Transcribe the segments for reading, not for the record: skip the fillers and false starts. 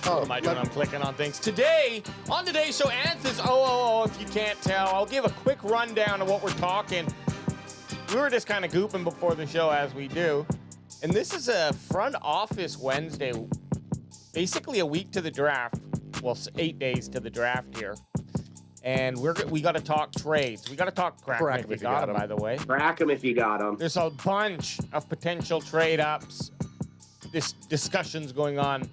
What am I doing? I'm clicking on things. Today, on today's show, Anthony's if you can't tell. I'll give a quick rundown of what we're talking. We were just kind of gooping before the show, as we do. And this is a front office Wednesday. Basically a week to the draft. Well, 8 days to the draft here. And we got to talk trades. We got to talk crack 'em if you got them, by the way. Crack 'em if you got them. There's a bunch of potential trade-ups. This discussion's going on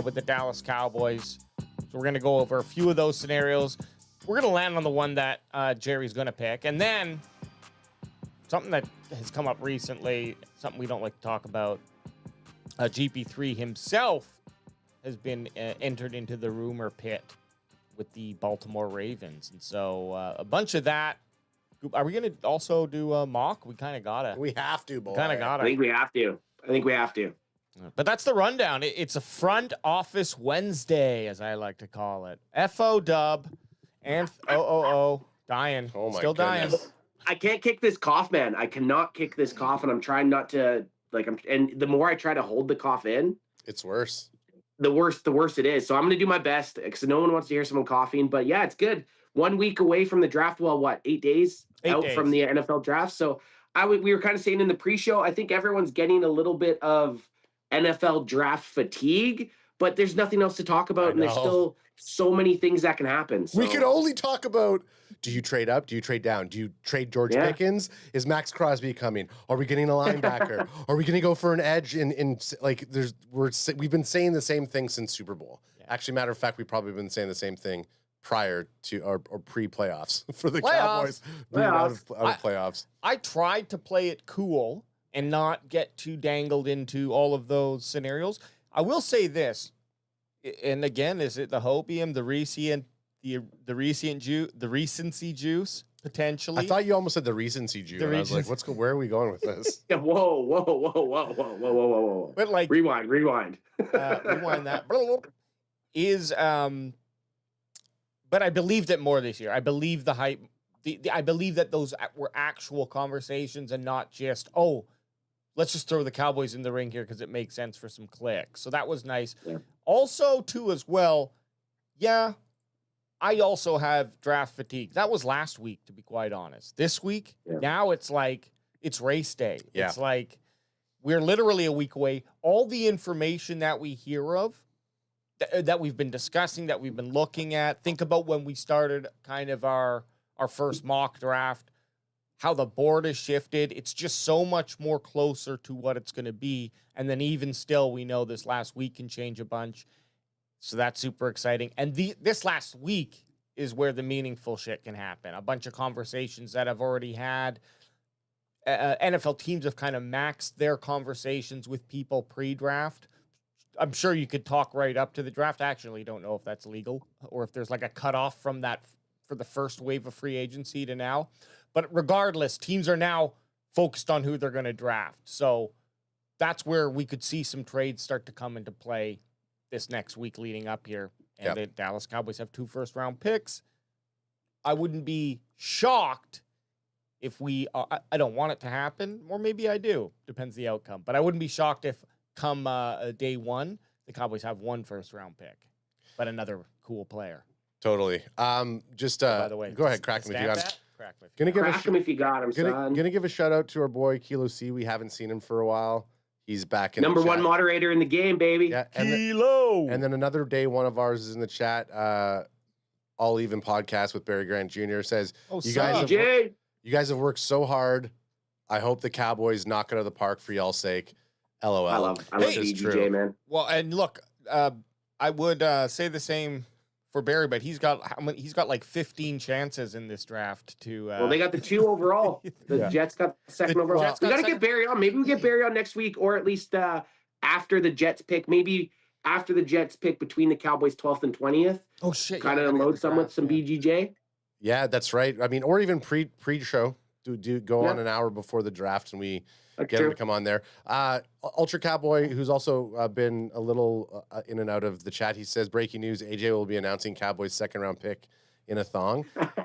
with the Dallas Cowboys. So we're going to go over a few of those scenarios. We're going to land on the one that Jerry's going to pick. And then something that has come up recently, something we don't like to talk about, GP3 himself has been entered into the rumor pit with the Baltimore Ravens. And so a bunch of that. Are we going to also do a mock? We kind of got to. We have to, boy. Kind of got to. I think we have to. But that's the rundown. It's a front office Wednesday, as I like to call it. F-O dub and dying. Oh my Still dying. goodness. I can't kick this cough, man. I cannot kick this cough, and I'm trying not to and the more I try to hold the cough in, It's worse. the worse it is. So I'm gonna do my best because no one wants to hear someone coughing. But yeah, it's good. 1 week away from the draft. Well, what, 8 days 8 out days. from the NFL draft. So we were kind of saying in the pre-show, I think everyone's getting a little bit of NFL draft fatigue, but there's nothing else to talk about, and there's still so many things that can happen. So. We can only talk about, do you trade up? Do you trade down? Do you trade George Pickens? Is Max Crosby coming? Are we getting a linebacker? Are we going to go for an edge we've been saying the same thing since Super Bowl. Yeah. Actually, matter of fact, we've probably been saying the same thing prior to or pre-playoffs for the Cowboys being out of playoffs. I tried to play it cool and not get too dangled into all of those scenarios. I will say this, and again, is it the hopium, the recency juice, potentially? I thought you almost said the recency juice. I was like, where are we going with this? Yeah, whoa. But like, rewind. rewind that. But I believed it more this year. I believe the hype. I believe that those were actual conversations and not just, let's just throw the Cowboys in the ring here because it makes sense for some clicks. So that was nice. Yeah. Also, too, as well, I also have draft fatigue. That was last week, to be quite honest. This week, now it's like it's race day. Yeah. It's like we're literally a week away. All the information that we hear of, that we've been discussing, that we've been looking at, think about when we started kind of our first mock draft, how the board has shifted. It's just so much more closer to what it's going to be. And then even still, we know this last week can change a bunch. So that's super exciting. And this last week is where the meaningful shit can happen. A bunch of conversations that I've already had. NFL teams have kind of maxed their conversations with people pre-draft. I'm sure you could talk right up to the draft. I actually don't know if that's legal or if there's like a cutoff from that for the first wave of free agency to now. But regardless, teams are now focused on who they're going to draft. So that's where we could see some trades start to come into play this next week leading up here. And the Dallas Cowboys have 2 first-round picks. I wouldn't be shocked if I don't want it to happen, or maybe I do. Depends the outcome. But I wouldn't be shocked if come day one, the Cowboys have 1 first-round pick, but another cool player. Totally. By the way, go ahead, crack him if you got him. Crack him if you got him, son. Gonna give a shout out to our boy Kilo C. We haven't seen him for a while. He's back in number the chat. 1 moderator in the game, baby. Yeah, Kilo. And then another day one of ours is in the chat. All Even podcast with Barry Grant Jr. says, you guys have worked so hard. I hope the Cowboys knock it out of the park for y'all's sake. LOL. I love BGJ, man. Well, and look, I would say the same for Barry, but he's got like 15 chances in this draft to. Well, they got the 2 overall. The Jets got the 2nd overall. We got to get Barry on. Maybe we get Barry on next week, or at least after the Jets pick. Maybe after the Jets pick between the Cowboys 12th and 20th. Oh shit! Kind of unload some with some BGJ. Yeah, that's right. I mean, or even pre-show. Do go on an hour before the draft, and we get him to come on there. Ultra Cowboy, who's also been a little in and out of the chat, he says, breaking news, AJ will be announcing Cowboys' 2nd-round pick in a thong.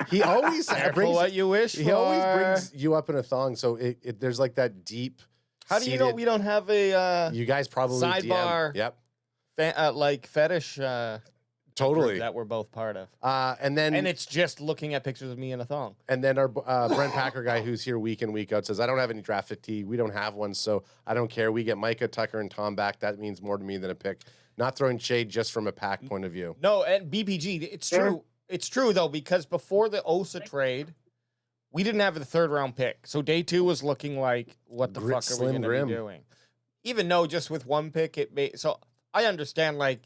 He always brings what you wish He always brings you up in a thong, so there's like that deep. How do you know we don't have a you guys probably sidebar? DM. Yep. like fetish Totally. that we're both part of. And it's just looking at pictures of me in a thong. And then our Brent Packer guy, who's here week in, week out, says, I don't have any draft fatigue. We don't have one, so I don't care. We get Micah, Tucker, and Tom back. That means more to me than a pick. Not throwing shade just from a pack point of view. No, and BPG, it's true. It's true, though, because before the Osa trade, we didn't have the 3rd round pick. So day 2 was looking like, what the fuck are we going to be doing? Even though just with 1 pick, it made... So I understand, like,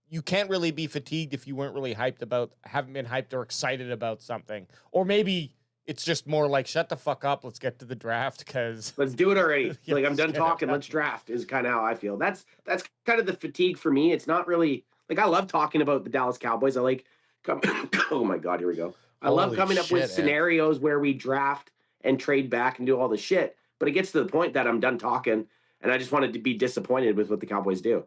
you can't really be fatigued if you weren't really haven't been hyped or excited about something. Or maybe it's just more like, shut the fuck up, let's get to the draft, because... Let's do it already. Like, I'm done talking, let's draft, is kind of how I feel. That's kind of the fatigue for me. It's not really... Like, I love talking about the Dallas Cowboys. I like... oh, my God, here we go. I love coming up with scenarios where we draft and trade back and do all the shit. But it gets to the point that I'm done talking, and I just wanted to be disappointed with what the Cowboys do.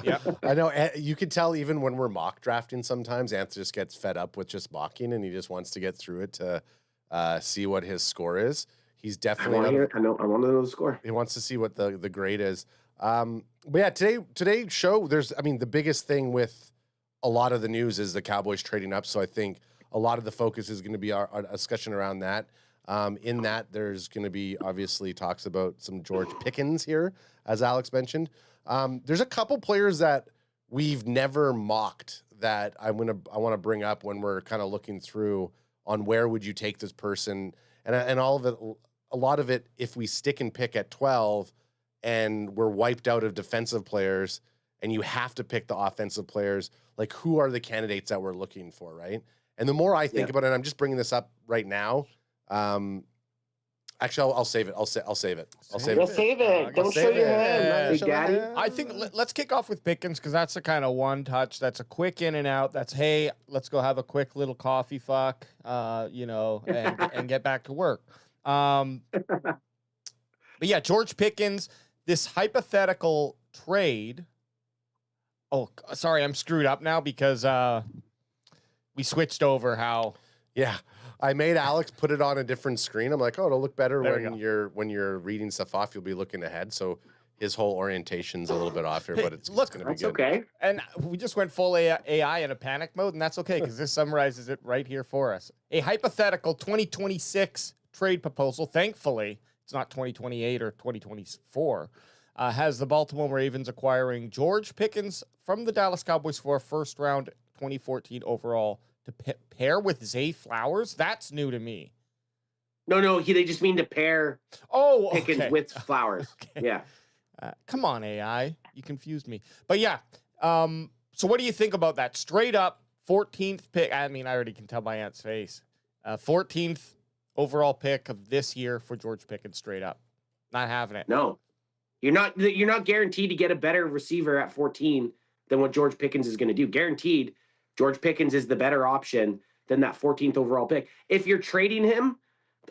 Yeah, I know. You can tell even when we're mock drafting sometimes, Anth just gets fed up with just mocking, and he just wants to get through it to see what his score is. He's definitely... I want to know the score. He wants to see what the grade is. But yeah, today's show, the biggest thing with a lot of the news is the Cowboys trading up. So I think a lot of the focus is going to be our discussion around that. In that, there's going to be obviously talks about some George Pickens here, as Alex mentioned. There's a couple players that we've never mocked that I want to bring up when we're kind of looking through on where would you take this person, and all of it. A lot of it, if we stick and pick at 12, and we're wiped out of defensive players, and you have to pick the offensive players, like who are the candidates that we're looking for, right? And the more I think about it, I'm just bringing this up right now. Actually, I'll save it. I'll save it. You'll save it. Don't show your hand, big daddy. I think let's kick off with Pickens, because that's the kind of one touch. That's a quick in and out. That's, hey, let's go have a quick little coffee fuck, and get back to work. But yeah, George Pickens, this hypothetical trade. Oh, sorry, I'm screwed up now because we switched over how. Yeah, I made Alex put it on a different screen. I'm like, oh, it'll look better when you're reading stuff off. You'll be looking ahead. So his whole orientation's a little bit off here, but it's going to be good. Okay. And we just went full AI in a panic mode, and that's okay because this summarizes it right here for us. A hypothetical 2026 trade proposal. Thankfully, it's not 2028 or 2024. Has the Baltimore Ravens acquiring George Pickens from the Dallas Cowboys for a first-round 2014 overall to pair with Zay Flowers? That's new to me. No, they just mean to pair Pickens with Flowers. Okay. Yeah. Come on, AI. You confused me. But yeah, so what do you think about that? Straight up 14th pick. I mean, I already can tell by Ant's face. 14th overall pick of this year for George Pickens, straight up. Not having it. No. You're not guaranteed to get a better receiver at 14 than what George Pickens is going to do. Guaranteed, George Pickens is the better option than that 14th overall pick. If you're trading him,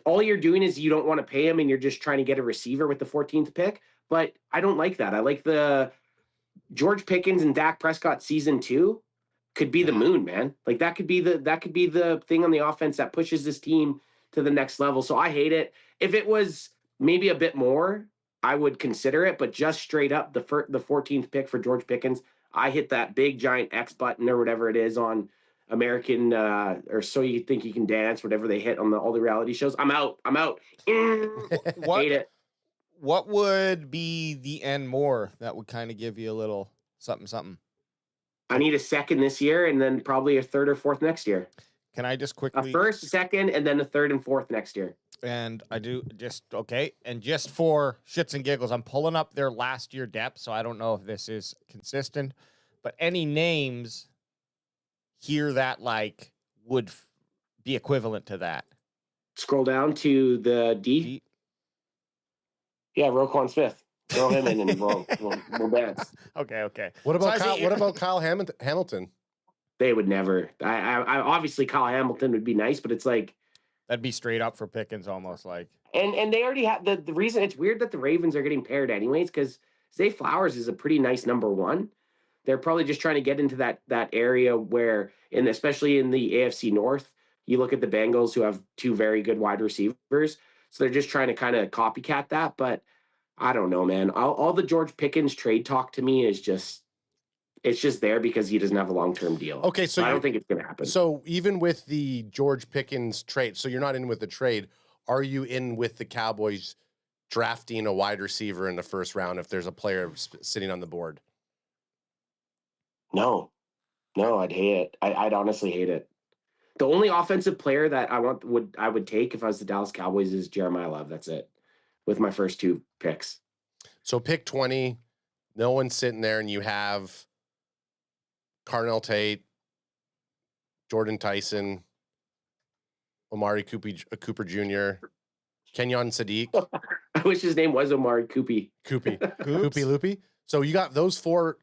all you're doing is you don't want to pay him and you're just trying to get a receiver with the 14th pick. But I don't like that. I like the George Pickens and Dak Prescott season 2 could be the moon, man. Like that could be the thing on the offense that pushes this team to the next level. So I hate it. If it was maybe a bit more, I would consider it, but just straight up the 14th pick for George Pickens, I hit that big giant X button or whatever it is on American or So You Think You Can Dance, whatever they hit on all the reality shows. I'm out. Hate it. What would be the end more that would kind of give you a little something? I need a second this year and then probably a third or fourth next year. Can I just quickly... A first, second, and then a third and fourth next year. And I do and just for shits and giggles, I'm pulling up their last year depth, so I don't know if this is consistent, but any names here that like would be equivalent to that? Scroll down to the D. Yeah, Roquan Smith. Throw him in and we'll dance. Okay. What about Kyle Hamilton? They would never. I obviously Kyle Hamilton would be nice, but it's like that'd be straight up for Pickens, almost like. And they already have the reason. It's weird that the Ravens are getting paired anyways, because Zay Flowers is a pretty nice number one. They're probably just trying to get into that area where, especially in the AFC North, you look at the Bengals who have two very good wide receivers, so they're just trying to kind of copycat that. But I don't know, man. All the George Pickens trade talk to me is just, it's just there because he doesn't have a long-term deal. Okay, so I don't think it's going to happen. So even with the George Pickens trade, so you're not in with the trade. Are you in with the Cowboys drafting a wide receiver in the first round if there's a player sitting on the board? No, I'd hate it. I'd honestly hate it. The only offensive player that I would take if I was the Dallas Cowboys is Jeremiah Love. That's it. With my first 2 picks. So pick 20. No one's sitting there, and you have Carnell Tate, Jordan Tyson, Omari Cooper Jr., Kenyon Sadiq. I wish his name was Omari Coopy. Coopy Loopy. So you got those 4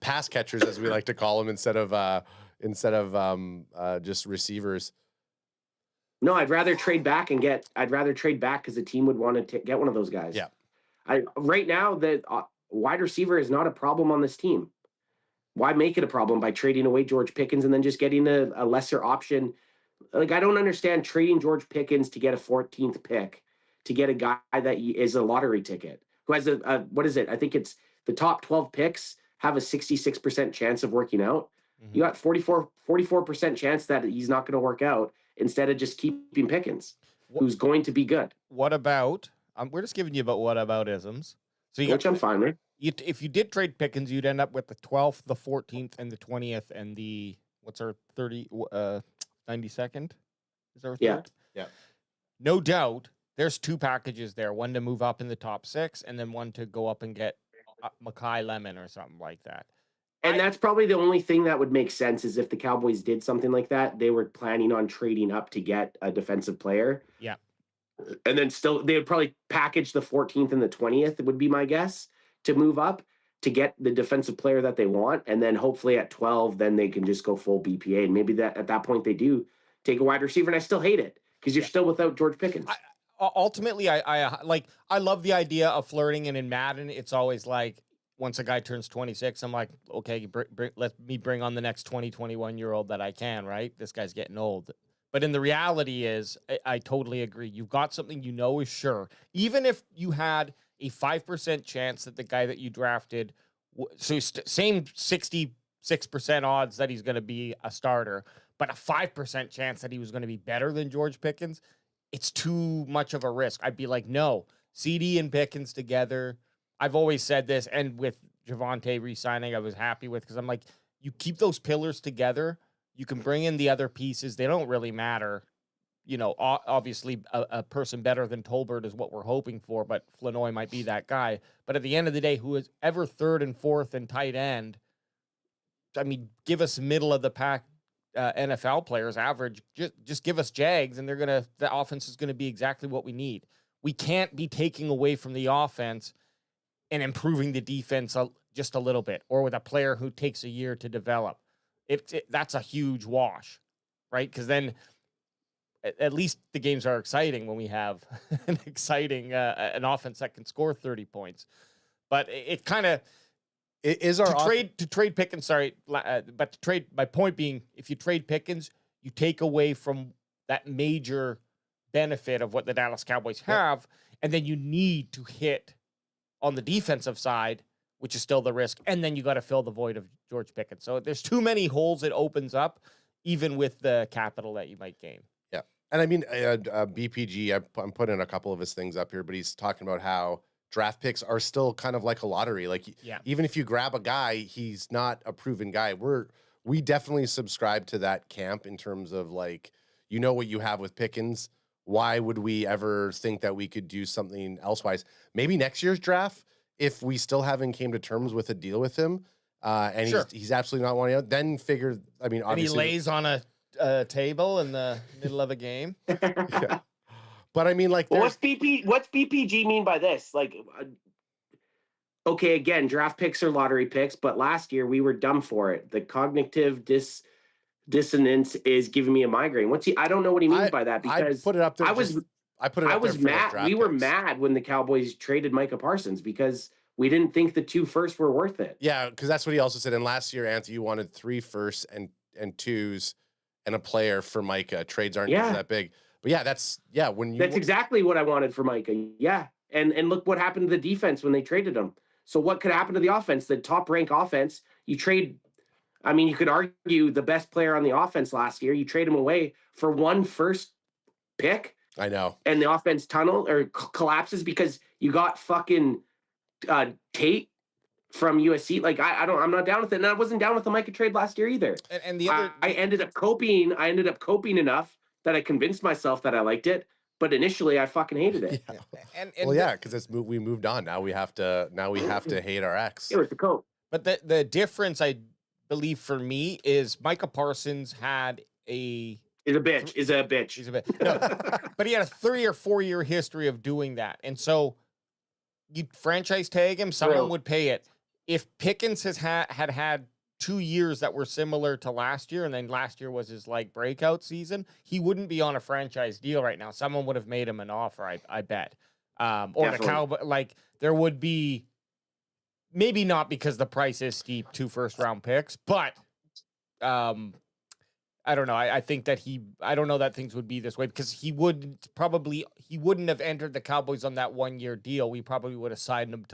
pass catchers, as we like to call them, instead of just receivers. No, I'd rather trade back because the team would want to get one of those guys. Yeah. Right now, the wide receiver is not a problem on this team. Why make it a problem by trading away George Pickens and then just getting a lesser option? Like, I don't understand trading George Pickens to get a 14th pick to get a guy that is a lottery ticket who has what is it? I think it's the top 12 picks have a 66% chance of working out. Mm-hmm. You got 44% chance that he's not going to work out instead of just keeping Pickens, who's going to be good. What about, we're just giving you about what about isms. So which I'm fine with. If you did trade Pickens, you'd end up with the 12th, the 14th, and the 20th, and the, what's our 92nd? Is our third? Yeah. No doubt, there's 2 packages there. One to move up in the top 6, and then one to go up and get Makai Lemon or something like that. And that's probably the only thing that would make sense is if the Cowboys did something like that, they were planning on trading up to get a defensive player. Yeah. And then still, they would probably package the 14th and the 20th, would be my guess, to move up to get the defensive player that they want. And then hopefully at 12, then they can just go full BPA. And maybe that at that point they do take a wide receiver. And I still hate it because you're still without George Pickens. Ultimately, I love the idea of flirting. And in Madden, it's always like, once a guy turns 26, I'm like, okay, let me bring on the next 20, 21-year-old that I can, right? This guy's getting old. But in the reality is, I totally agree. You've got something you know is sure. Even if you had a 5% chance that the guy that you drafted, so same 66% odds that he's going to be a starter, but a 5% chance that he was going to be better than George Pickens, it's too much of a risk. I'd be like, no, CD and Pickens together. I've always said this, and with Javonte re-signing, I was happy with, because I'm like, you keep those pillars together, you can bring in the other pieces. They don't really matter. You know, obviously, a person better than Tolbert is what we're hoping for, but Flanoy might be that guy. But at the end of the day, who is ever 3rd and 4th and tight end, I mean, give us middle of the pack NFL players, average. Just give us Jags, and the offense is gonna be exactly what we need. We can't be taking away from the offense and improving the defense just a little bit, or with a player who takes a year to develop. That's a huge wash, right? Because then at least the games are exciting when we have an offense that can score 30 points. But it kind of is our to trade Pickens. Sorry, but to trade. My point being, if you trade Pickens, you take away from that major benefit of what the Dallas Cowboys have, and then you need to hit on the defensive side, which is still the risk, and then you got to fill the void of George Pickens. So there's too many holes it opens up, even with the capital that you might gain. Yeah, and I mean, BPG, I'm putting a couple of his things up here, but he's talking about how draft picks are still kind of like a lottery. Like, even if you grab a guy, he's not a proven guy. We definitely subscribe to that camp in terms of, like, you know what you have with Pickens. Why would we ever think that we could do something elsewise? Maybe next year's draft, if we still haven't came to terms with a deal with him, and he's absolutely not wanting out, then figure, I mean, obviously. And he lays on a table in the middle of a game. Yeah. But I mean, like, what's BPG mean by this? Like, okay, again, draft picks are lottery picks, but last year we were dumb for it. The cognitive dissonance is giving me a migraine. I don't know what he means by that, because I put it up there. I was mad. We were mad when the Cowboys traded Micah Parsons because we didn't think the 2 firsts were worth it. Yeah, because that's what he also said. And last year, Anthony, you wanted 3 firsts and 2s and a player for Micah. Trades aren't that big. But yeah, that's exactly what I wanted for Micah. Yeah. And look what happened to the defense when they traded him. So what could happen to the offense? The top rank offense, you trade. I mean, you could argue the best player on the offense last year. You trade him away for one first pick. I know. And the offense collapses because you got fucking Tate from USC. Like I'm not down with it. And I wasn't down with the Micah trade last year either. And the other, I ended up coping enough that I convinced myself that I liked it. But initially, I fucking hated it. Yeah. Because we moved on. Now we have to hate our ex. It was the coat. But the difference, I believe, for me is Micah Parsons had Is a bitch. He's a bitch. No, but he had a 3 or 4 year history of doing that, and so you franchise tag him, someone would pay it. If Pickens has had 2 years that were similar to last year, and then last year was his like breakout season, he wouldn't be on a franchise deal right now. Someone would have made him an offer, I bet. Or Definitely. The Cowboy, like there would be, maybe not because the price is steep, 2 first-round picks, but I don't know. I think that I don't know that things would be this way because he wouldn't have entered the Cowboys on that 1 year deal. We probably would have signed him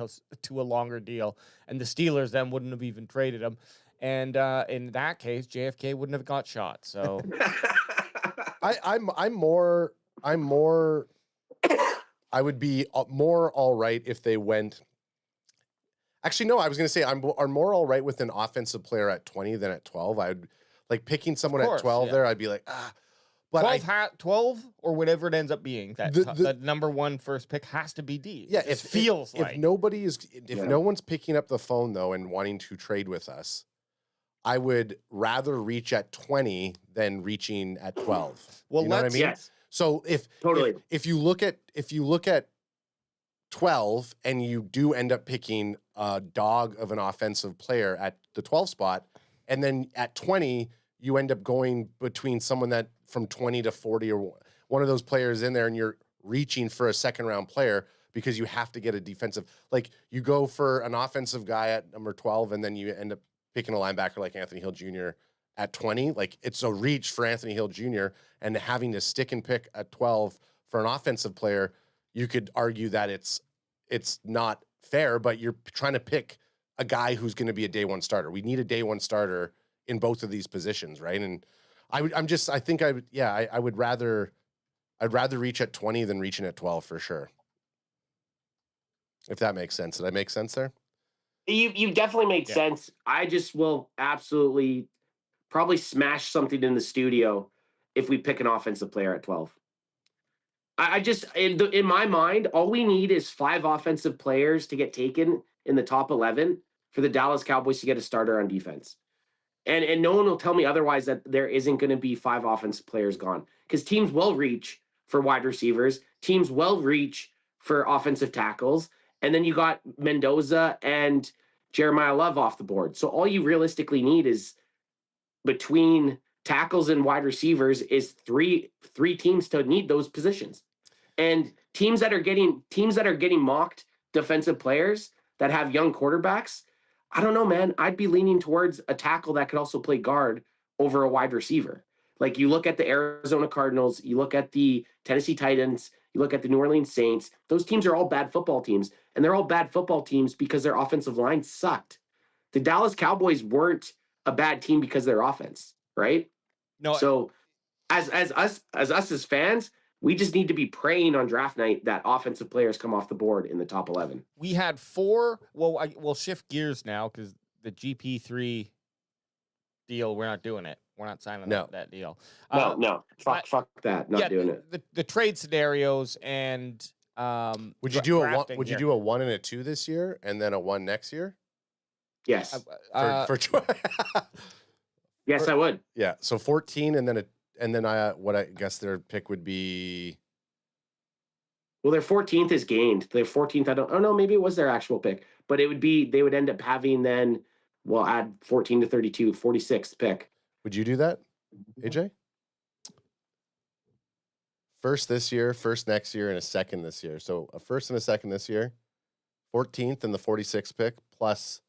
to a longer deal, and the Steelers then wouldn't have even traded him. And in that case, JFK wouldn't have got shot. So I'm more I would be more all right if they went. Actually, no, I was going to say I'm more all right with an offensive player at 20 than at 12. I would like picking someone at 12 there. I'd be like, But 12 or whatever it ends up being, that number one first pick has to be D. Yeah, it feels like. If no one's picking up the phone though and wanting to trade with us, I would rather reach at 20 than reaching at 12. Well, you know what I mean? Yes. So if you look at 12 and you do end up picking a dog of an offensive player at the 12 spot, and then at 20 you end up going between someone that from 20 to 40 or one of those players in there, and you're reaching for a second round player because you have to get a defensive, like you go for an offensive guy at number 12 and then you end up picking a linebacker like Anthony Hill Jr. at 20. Like it's a reach for Anthony Hill Jr. and having to stick and pick at 12 for an offensive player, you could argue that it's not fair, but you're trying to pick a guy who's going to be a day one starter. We need a day one starter in both of these positions, right? And I'd rather reach at 20 than reaching at 12 for sure. If that makes sense. Did I make sense there? You definitely made sense. I just will absolutely probably smash something in the studio if we pick an offensive player at 12. I just, in my mind, all we need is 5 offensive players to get taken in the top 11 for the Dallas Cowboys to get a starter on defense. And no one will tell me otherwise that there isn't going to be 5 offensive players gone, because teams will reach for wide receivers. Teams will reach for offensive tackles. And then you got Mendoza and Jeremiah Love off the board. So all you realistically need is between tackles and wide receivers is three teams to need those positions. And teams that are getting mocked defensive players that have young quarterbacks, I don't know, man. I'd be leaning towards a tackle that could also play guard over a wide receiver. Like you look at the Arizona Cardinals, you look at the Tennessee Titans, you look at the New Orleans Saints. Those teams are all bad football teams, and they're all bad football teams because their offensive line sucked. The Dallas Cowboys weren't a bad team because of their offense, right? No. So as us as fans, we just need to be praying on draft night that offensive players come off the board in the top 11. We had 4. Well, we'll shift gears now because the GP3 deal, we're not doing it. We're not signing that deal. No. Fuck that. Not doing it. The trade scenarios and would you do a 1 and a 2 this year and then a 1 next year? Yes. Yes, I would. Yeah. So 14 and then what I guess their pick would be. Well, their 14th is gained. Their 14th, no, maybe it was their actual pick, but it would be, they would end up having then, well, add 14 to 32, 46th pick. Would you do that, AJ? First this year, first next year, and a second this year. So a first and a second this year, 14th and the 46th pick, plus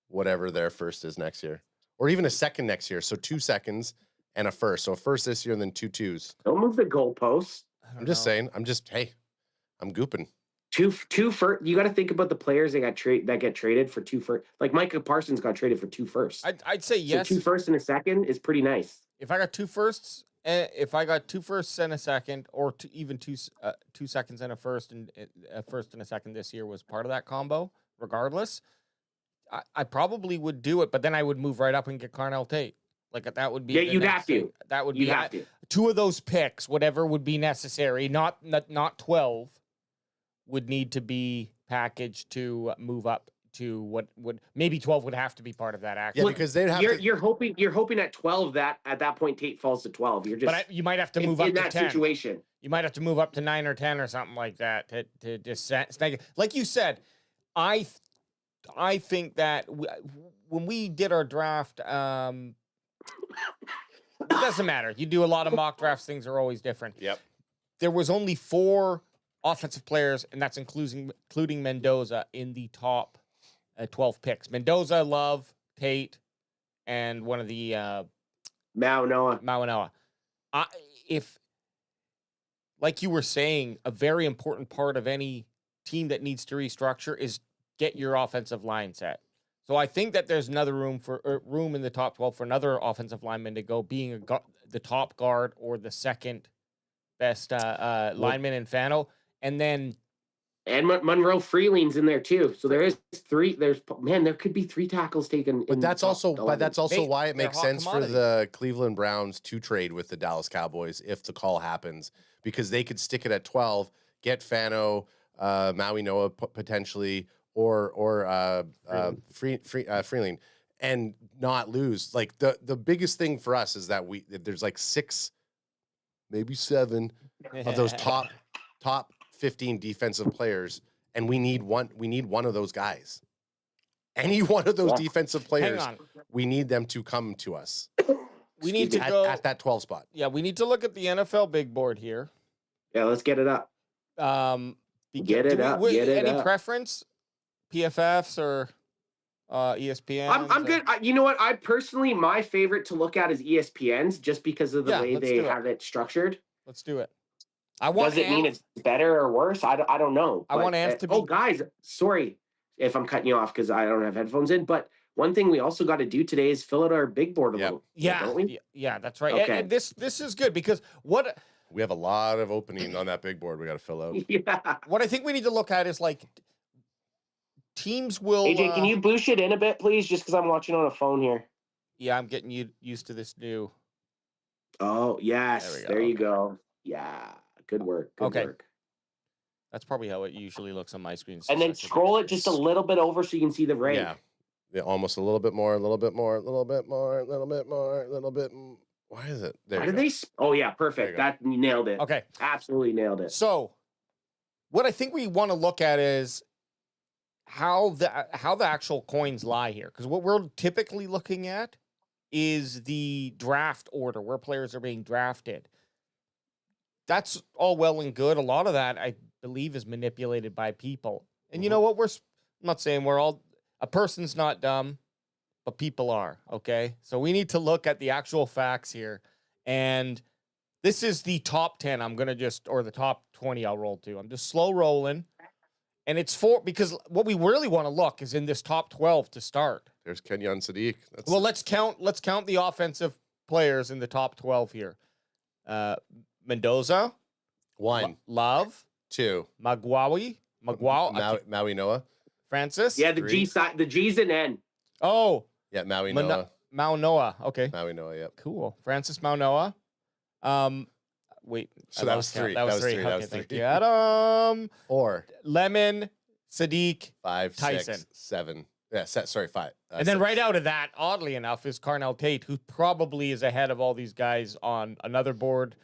whatever their first is next year. Or even a second next year. So 2 seconds and a first. So a first this year and then 2 2s. Don't move the goalposts. I'm just saying. I'm gooping. two first. You got to think about the players that get traded for two first. Like Micah Parsons got traded for two firsts. I'd say yes. So 2 firsts and a second is pretty nice. If I got 2 firsts, if I got 2 firsts and a second, or even 2 seconds and a first and a second this year was part of that combo, regardless, I probably would do it. But then I would move right up and get Carnell Tate. Like that would be you'd have to. That would You'd be have to. 2 of those picks, whatever would be necessary, not 12, would need to be packaged to move up to what would maybe 12 would have to be part of that action. Yeah, because they'd have you're hoping at 12 that at that point Tate falls to 12. You're just you might have to move up in to that 10. situation. You might have to move up to 9 or 10 or something like that to just snag it. Like you said, I think that when we did our draft, it doesn't matter. You do a lot of mock drafts; things are always different. Yep. There was only 4 offensive players, and that's including Mendoza in the top 12 picks. Mendoza, Love, Tate, and one of the Mauanoa. If, like you were saying, a very important part of any team that needs to restructure is get your offensive line set. So I think that there's another room in the top 12 for another offensive lineman to go, being the top guard or the second best lineman in Fano, and then Monroe Freeling's in there too. So there is 3. There could be 3 tackles taken. But that's also why it makes sense for commodity. the Cleveland Browns to trade with the Dallas Cowboys if the call happens, because they could stick it at 12, get Fano, Maui Noah potentially, or Freeling, and not lose. Like the biggest thing for us is that there's like 6, maybe 7 of those top 15 defensive players, and we need one of those guys. Any one of those defensive players, we need them to come to us. We need to go at that 12 spot. Yeah, we need to look at the NFL big board here. Yeah, let's get it up. Get it up. Any preference? PFFs or ESPN? I'm good. You know what? I personally, my favorite to look at is ESPN's, just because of the way they have it structured. Let's do it. Does it mean it's better or worse? I don't know. I want Anth to be. Oh, guys, sorry if I'm cutting you off because I don't have headphones in. But one thing we also got to do today is fill out our big board a little. Yeah, don't we? Yeah, that's right. Okay. And this is good because we have a lot of opening on that big board we got to fill out. Yeah. What I think we need to look at is like teams will. AJ, can you boost it in a bit, please? Just because I'm watching on a phone here. Yeah, I'm getting used to this new. Oh yes, there you go. Yeah. Good work. Good work. That's probably how it usually looks on my screen. And then scroll it just a little bit over so you can see the rank. Yeah, almost a little bit more, a little bit more, a little bit more, a little bit more, a little bit. Why is it? There you go. Oh, yeah, perfect. You nailed it. Okay. Absolutely nailed it. So what I think we want to look at is how the actual coins lie here. Because what we're typically looking at is the draft order, where players are being drafted. That's all well and good. A lot of that, I believe, is manipulated by people. And you know what? I'm not saying a person's not dumb, but people are, okay? So we need to look at the actual facts here. And this is the top 10. Or the top 20 I'll roll to. I'm just slow rolling. And it's because what we really want to look is in this top 12 to start. There's Kenyon Sadiq. Well, let's count the offensive players in the top 12 here. Mendoza, 1, Love, 2, Maui Noah, Francis. Yeah, the 3. The G's and N. Oh, yeah, Maui Noah. Okay, Maui Noah. Yep. Cool. Francis Maunoa. Wait. So that was 3. That was 3. Okay, thank you, Adam. 4. Lemon, Sadiq, 5, Tyson. 6, 7. Yeah, 5. And then right out of that, oddly enough, is Carnell Tate, who probably is ahead of all these guys on another board.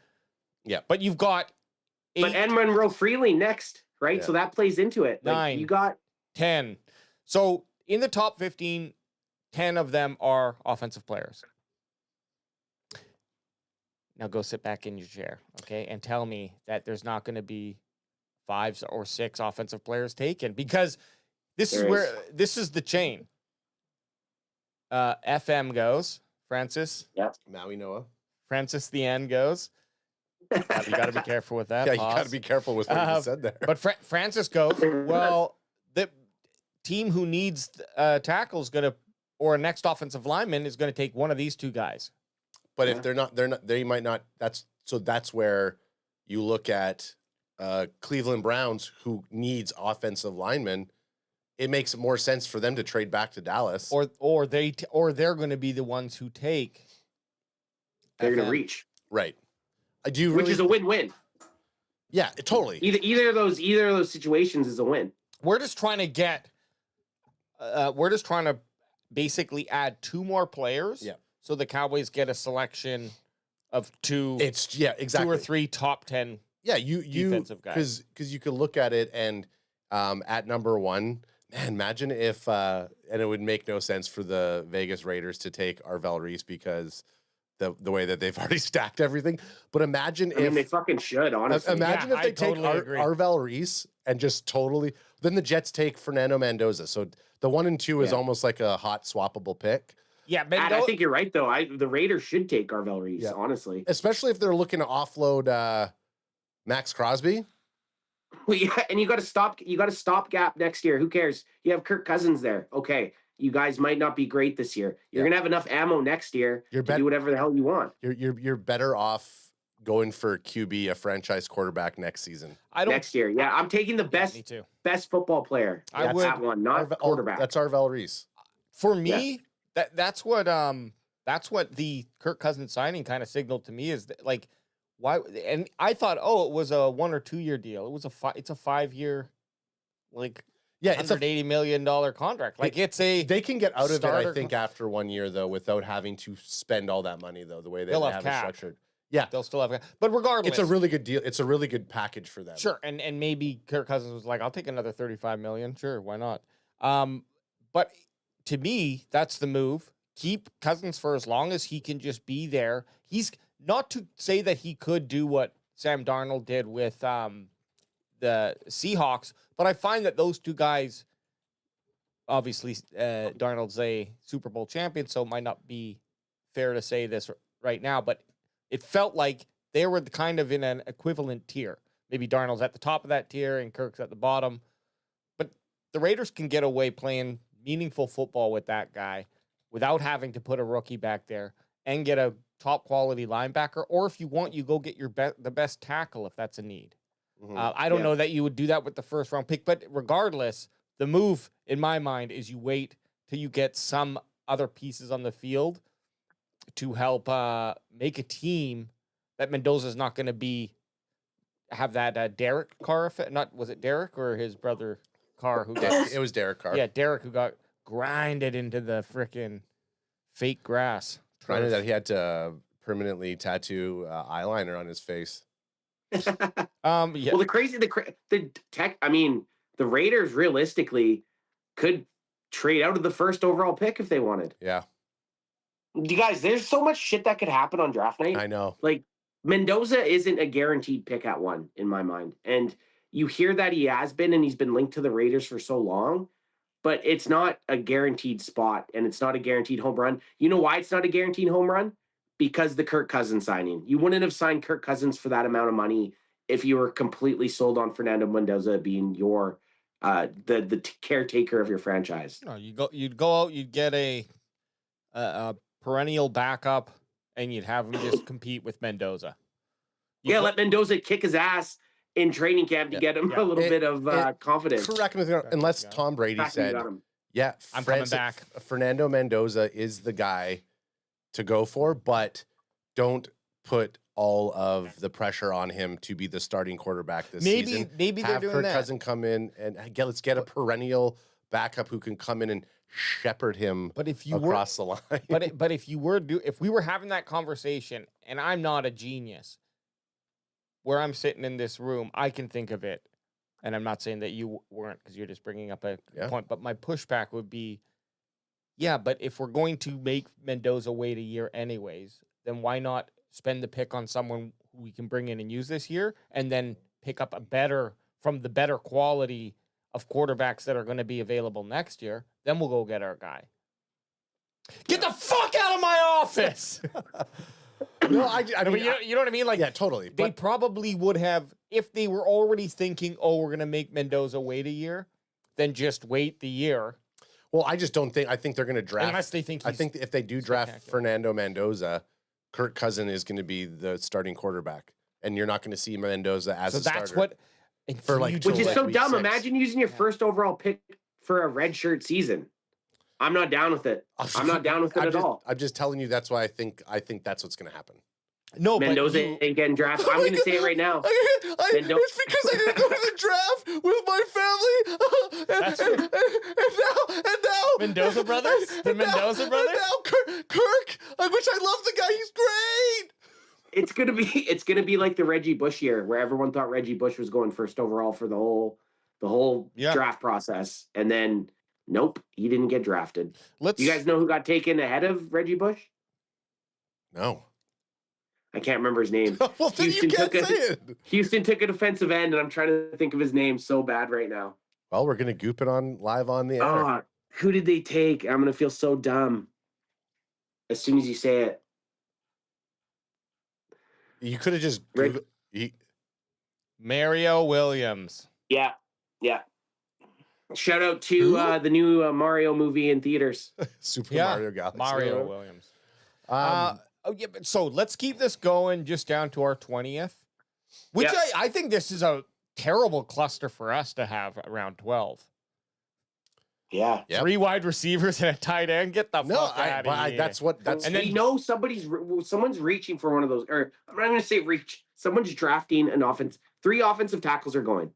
Yeah. But you've got 8. But and Monroe Freeling next, right? Yeah. So that plays into it. 9. You got 10. So in the top 15, 10 of them are offensive players. Now go sit back in your chair, okay? And tell me that there's not going to be 5 or 6 offensive players taken, because this is the chain. FM goes, Francis. Yep. Maui Noah. Francis the N goes. You got to be careful with that. Yeah, you got to be careful with what you just said there. But Francis goes, well, the team who needs tackle is going to, or a next offensive lineman is going to take one of these two guys. But if they might not. That's where you look at Cleveland Browns, who needs offensive linemen. It makes more sense for them to trade back to Dallas, or they're going to be the ones who take. They're going to reach, right? Which is a win-win. Yeah, totally. Either of those situations is a win. We're just trying to get. We're just trying to basically add two more players. Yeah. So the Cowboys get a selection of two. Exactly 2 or 3 top 10. Yeah, you defensive guys because you could look at it and at number 1, man, imagine if and it would make no sense for the Vegas Raiders to take Arvell Reese because the way that they've already stacked everything. But imagine if they fucking should, honestly. Imagine if they take Arvell Reese and just totally. Then the Jets take Fernando Mendoza. So the 1 and 2 is almost like a hot swappable pick. Yeah, I think you're right though. The Raiders should take Arvell Reese, honestly, especially if they're looking to offload Max Crosby. Well, yeah, and you got to stopgap next year. Who cares? You have Kirk Cousins there. Okay, you guys might not be great this year. You're gonna have enough ammo next year to do whatever the hell you want. You're better off going for QB, a franchise quarterback next season. Next year, yeah. I'm taking the best football player. I would that one, not quarterback. That's Arvell Reese. For me, that's what the Kirk Cousins signing kind of signaled to me is that, like, why? And I thought, it was a 1 or 2 year deal. It was it's a 5-year, like, it's $180 million contract. Like, they can get out of it, I think, after 1 year though, without having to spend all that money though. The way they have it structured. Yeah, they'll still have, but regardless, it's a really good deal. It's a really good package for them. Sure, and maybe Kirk Cousins was like, "I'll take another $35 million. Sure, why not?" But to me, that's the move. Keep Cousins for as long as he can just be there. He's not to say that he could do what Sam Darnold did with the Seahawks, but I find that those two guys, obviously, Darnold's a Super Bowl champion, so it might not be fair to say this right now, but it felt like they were kind of in an equivalent tier. Maybe Darnold's at the top of that tier and Kirk's at the bottom. But the Raiders can get away playing meaningful football with that guy without having to put a rookie back there and get a top quality linebacker. Or if you want, you go get the best tackle if that's a need. Mm-hmm. I don't know that you would do that with the first round pick, but regardless, the move in my mind is you wait till you get some other pieces on the field to help make a team that Mendoza's not going to have that Derek Carr effect. Was it Derek or his brother Carr who got? It was Derek Carr. Yeah, Derek who got grinded into the frickin' fake grass. Grinded that he had to permanently tattoo eyeliner on his face. Yeah. Well, the tech. I mean, the Raiders realistically could trade out of the first overall pick if they wanted. Yeah. You guys, there's so much shit that could happen on draft night. I know. Like, Mendoza isn't a guaranteed pick at 1 in my mind. And you hear that he has been, and he's been linked to the Raiders for so long, but it's not a guaranteed spot, and it's not a guaranteed home run. You know why it's not a guaranteed home run? Because the Kirk Cousins signing. You wouldn't have signed Kirk Cousins for that amount of money if you were completely sold on Fernando Mendoza being your the caretaker of your franchise. No, you'd go out, you'd get a perennial backup, and you'd have him just compete with Mendoza. Let Mendoza kick his ass in training camp to get him a little bit of confidence. Correct me unless Tom Brady said, I'm coming back. Fernando Mendoza is the guy to go for, but don't put all of the pressure on him to be the starting quarterback this season. Maybe they're doing that. Have Kirk Cousins come in and let's get a perennial backup who can come in and shepherd him across the line. But if we were having that conversation, and I'm not a genius, where I'm sitting in this room, I can think of it, and I'm not saying that you weren't because you're just bringing up a point. But my pushback would be, but if we're going to make Mendoza wait a year anyways, then why not spend the pick on someone who we can bring in and use this year, and then pick up from the better quality of quarterbacks that are going to be available next year, then we'll go get our guy. Get the fuck out of my office! No, I No, mean, but you know what I mean? Like, yeah, totally. they But probably would have, if they were already thinking, oh, we're going to make Mendoza wait a year, then just wait the year. well, I just don't think. I think they're going to draft. Unless they think I think if they do draft spectacular. Fernando Mendoza, Kirk Cousin is going to be the starting quarterback, and you're not going to see Mendoza as So a that's starter. what. And For, can like, you till, Which is like, so week dumb. 6. Imagine using your first overall pick for a red shirt season. I'm not down with it. I'm not down with it at all. I'm just telling you that's why I think that's what's going to happen. No, Mendoza but ain't getting drafted. I'm going to say it right now. Mendoza- It's because I didn't go to the draft with my family. and now Mendoza brothers? The Mendoza brothers? And now Kirk, I wish I loved the guy. He's great. It's gonna be like the Reggie Bush year where everyone thought Reggie Bush was going first overall for the whole Yeah. draft process, and then nope, he didn't get drafted. You guys know who got taken ahead of Reggie Bush? No. I can't remember his name. Well, then you can't say it. Houston took a defensive end, and I'm trying to think of his name so bad right now. Well, we're gonna goop it on live on the air. Oh, who did they take? I'm gonna feel so dumb as soon as you say it. You could have just Rick- Mario Williams. Yeah. Shout out to the new Mario movie in theaters. Super Yeah, Mario Galaxy. Mario Williams. Um, So let's keep this going just down to our 20th, which Yeah. I think this is a terrible cluster for us to have around 12. Yeah. Yep. 3 wide receivers and a tight end. Get the no, fuck out of here. that's what that's. And And then- then know someone's reaching for one of those, or I'm not going to say reach. Someone's drafting an offense. 3 offensive tackles are going,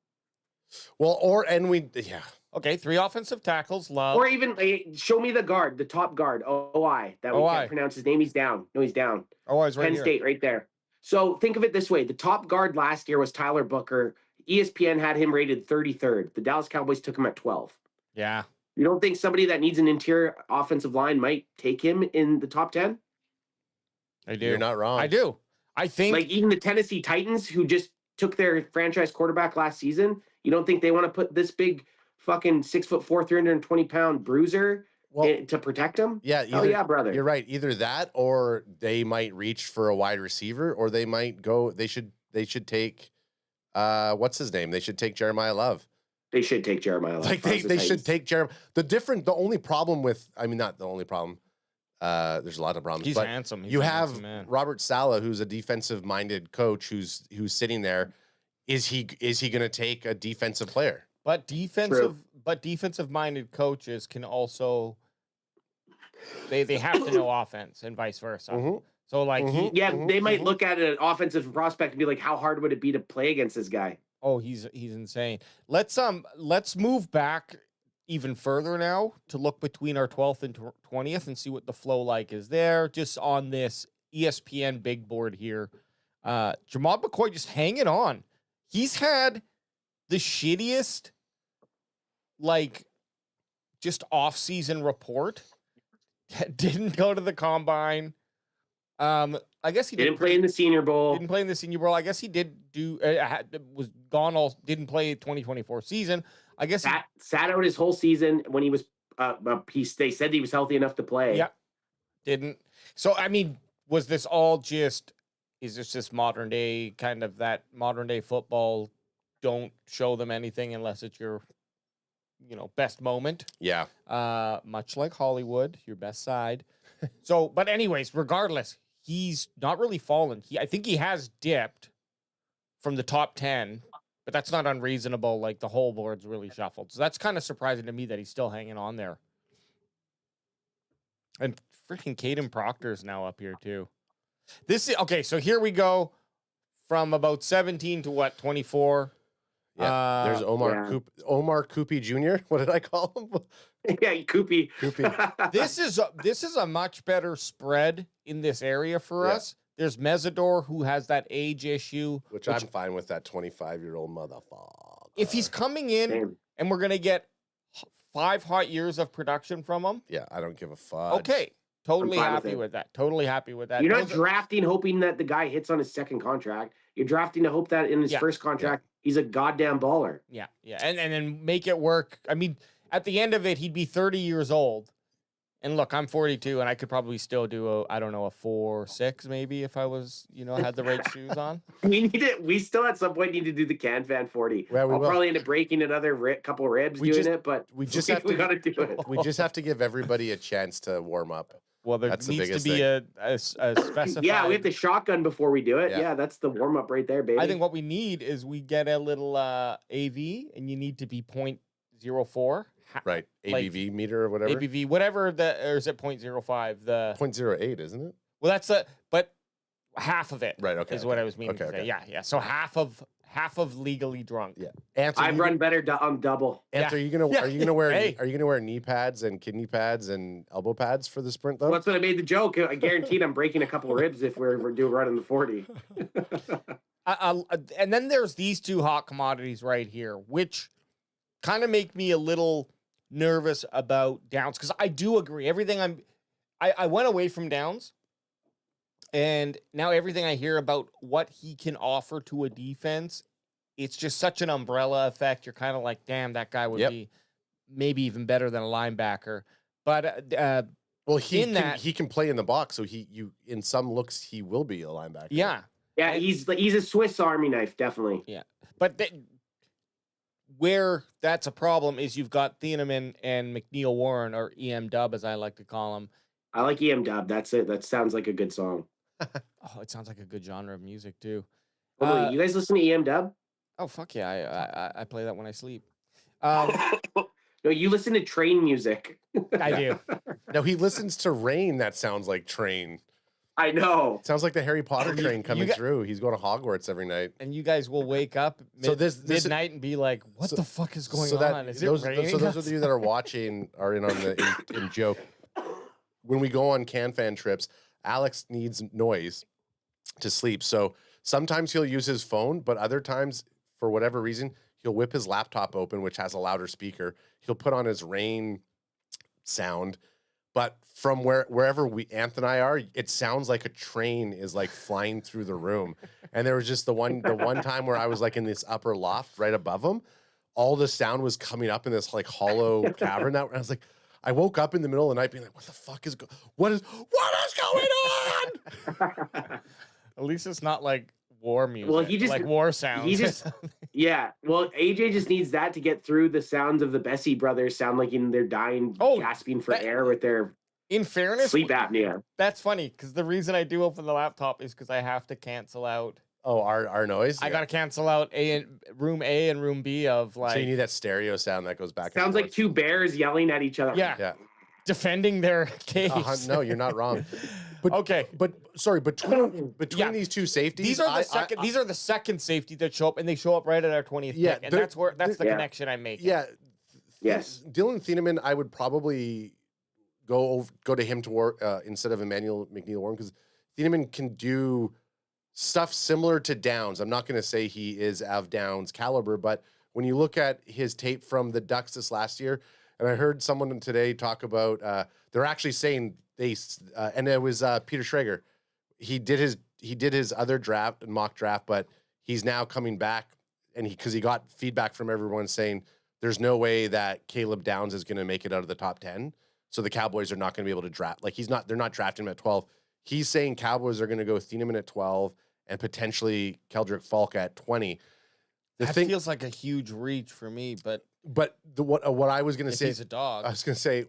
Yeah. Okay, 3 offensive tackles. Love. or even show me the guard, the top guard, OI. That we OI. can't pronounce his name. He's down. No, he's down. Oh, he's right Penn here. State, right there. So think of it this way: the top guard last year was Tyler Booker. ESPN had him rated 33rd. The Dallas Cowboys took him at 12. Yeah. You don't think somebody that needs an interior offensive line might take him in the top 10? I do. You're not wrong. I do. I think Like even the Tennessee Titans, who just took their franchise quarterback last season, you don't think they want to put this big fucking 6'4", 320-pound bruiser to protect him? Yeah. Oh yeah, brother. You're right. Either that, or they might reach for a wide receiver, or they might go. They should take. What's his name? They should take Jeremiah Love. They should take Jeremiah Love. Like they should take Jeremiah. The only problem with, I mean, not the only problem. There's a lot of problems. he's but handsome. He's you a have handsome man. Robert Saleh, who's a defensive-minded coach, who's sitting there. Is he going to take a defensive player? But defensive-minded coaches can also they have to know offense and vice versa. Mhm. So like Yeah, they might look at an offensive prospect and be like, how hard would it be to play against this guy? he's insane. Let's move back even further now to look between our 12th and 20th and see what the flow like is there. Just on this ESPN big board here, Jamal McCoy just hanging on. He's had the shittiest, like, just off-season report. Didn't go to the combine. I guess he Didn't play in the Senior Bowl. Didn't play in the Senior Bowl. I guess he did do. Was gone all. Didn't play 2024 season. I guess Sat out his whole season when he was. They said he was healthy enough to play. Yeah. Didn't. So I mean, was this all just? Is this just modern day kind of that modern day football? Don't show them anything unless it's your, best moment. Yeah. Much like Hollywood, your best side. So, but anyways, regardless, he's not really fallen. I think he has dipped from the top 10, but that's not unreasonable. Like the whole board's really shuffled. So that's kind of surprising to me that he's still hanging on there. And freaking Caden Proctor's now up here too. Okay, so here we go from about 17 to 24. Yeah. There's Omar Coopy Jr. What did I call him? Yeah, Koopy. This is a much better spread in this area for us. There's Mesidor, who has that age issue. Which I'm fine with, that 25-year-old motherfucker. If he's coming in Same. and we're going to get 5 hot years of production from him, Yeah, I don't give a fuck. okay. Totally I'm fine with happy it. with that. Totally happy with that. You're not drafting hoping that the guy hits on his second contract. You're drafting to hope that in his first contract, he's a goddamn baller. Yeah. And then make it work. I mean, at the end of it, he'd be 30 years old. And look, I'm 42, and I could probably still do a 4.6 maybe if I was, had the right shoes on. We need it. We still at some point need to do the CanFan 40. Yeah, I'll probably end up breaking another couple ribs doing it, but we just have to gotta do it. We just have to give everybody a chance to warm up. Well, there That's the needs to biggest be thing. a specified. Yeah, we have the shotgun before we do it. Yeah. Yeah, that's the warm up right there, baby. I think what we need is we get a little AV, and you need to be 0.04. Right. ABV meter or whatever. ABV, whatever or is it 0.05? The 0.08, isn't it? Well, that's but half of it. Right. Okay. Is what I was meaning to say. Okay. Yeah. So half of legally drunk. Yeah. Anthony, I run better on double. Anthony, Yeah. are you gonna wear Hey. are you gonna wear knee pads and kidney pads and elbow pads for the sprint though? Well, that's what I made the joke. I guaranteed I'm breaking a couple ribs if we're running the 40. And then there's these two hot commodities right here, which kind of make me a little nervous about Downs, because I do agree. I went away from Downs, and now everything I hear about what he can offer to a defense, it's just such an umbrella effect. You're kind of like, damn, that guy would be maybe even better than a linebacker. But well, he can play in the box, so in some looks he will be a linebacker. Yeah. Yeah, he's a Swiss Army knife, definitely. Yeah. But where that's a problem is you've got Thieneman and McNeil Warren, or EM Dub, as I like to call him. I like EM Dub. That's it. That sounds like a good song. Oh, it sounds like a good genre of music too. You guys listen to EM Dub? Oh, fuck yeah. I play that when I sleep. No, you listen to train music. I do. No, he listens to Rain. That sounds like Train. I know. Sounds like the Harry Potter train coming through. He's going to Hogwarts every night. And you guys will wake up midnight and be like, what the fuck is going on? Is it raining? So those of you that are watching are in on the in joke. When we go on CanFan trips, Alex needs noise to sleep. So sometimes he'll use his phone, but other times, for whatever reason, he'll whip his laptop open, which has a louder speaker. He'll put on his Rain sound. But from wherever Anthony and I are, it sounds like a train is like flying through the room. And there was just the one time where I was like in this upper loft right above him. All the sound was coming up in this like hollow cavern. That I was like, I woke up in the middle of the night being like, what the fuck is what is going on? At least it's not like war music. Well, he just like war sounds. Yeah. Well, AJ just needs that to get through the sounds of the Bessie brothers sound like they're dying, gasping for air with their in fairness, sleep apnea. That's funny because the reason I do open the laptop is because I have to cancel out. Oh, our noise. I gotta cancel out room A and room B of like. So you need that stereo sound that goes back. Sounds like two bears yelling at each other. Yeah. Defending their case. No, you're not wrong. But, okay, but sorry, between these two safeties, these are the second. These are the second safety that show up, and they show up right at our 20th pick, and that's the connection I make. Yeah. Yes. Dylan Thieneman, I would probably go to him to work instead of Emmanuel McNeil Warren, because Thieneman can do stuff similar to Downs. I'm not going to say he is of Downs caliber, but when you look at his tape from the Ducks this last year, and I heard someone today talk about they're actually saying and it was Peter Schrager. He did his other draft and mock draft, but he's now coming back, and because he got feedback from everyone saying there's no way that Caleb Downs is going to make it out of the top 10. So the Cowboys are not going to be able to draft. Like they're not drafting him at 12. He's saying Cowboys are going to go Thieneman at 12 and potentially Keldrick Falk at 20. That feels like a huge reach for me, but what I was going to say, he's a dog. I was going to say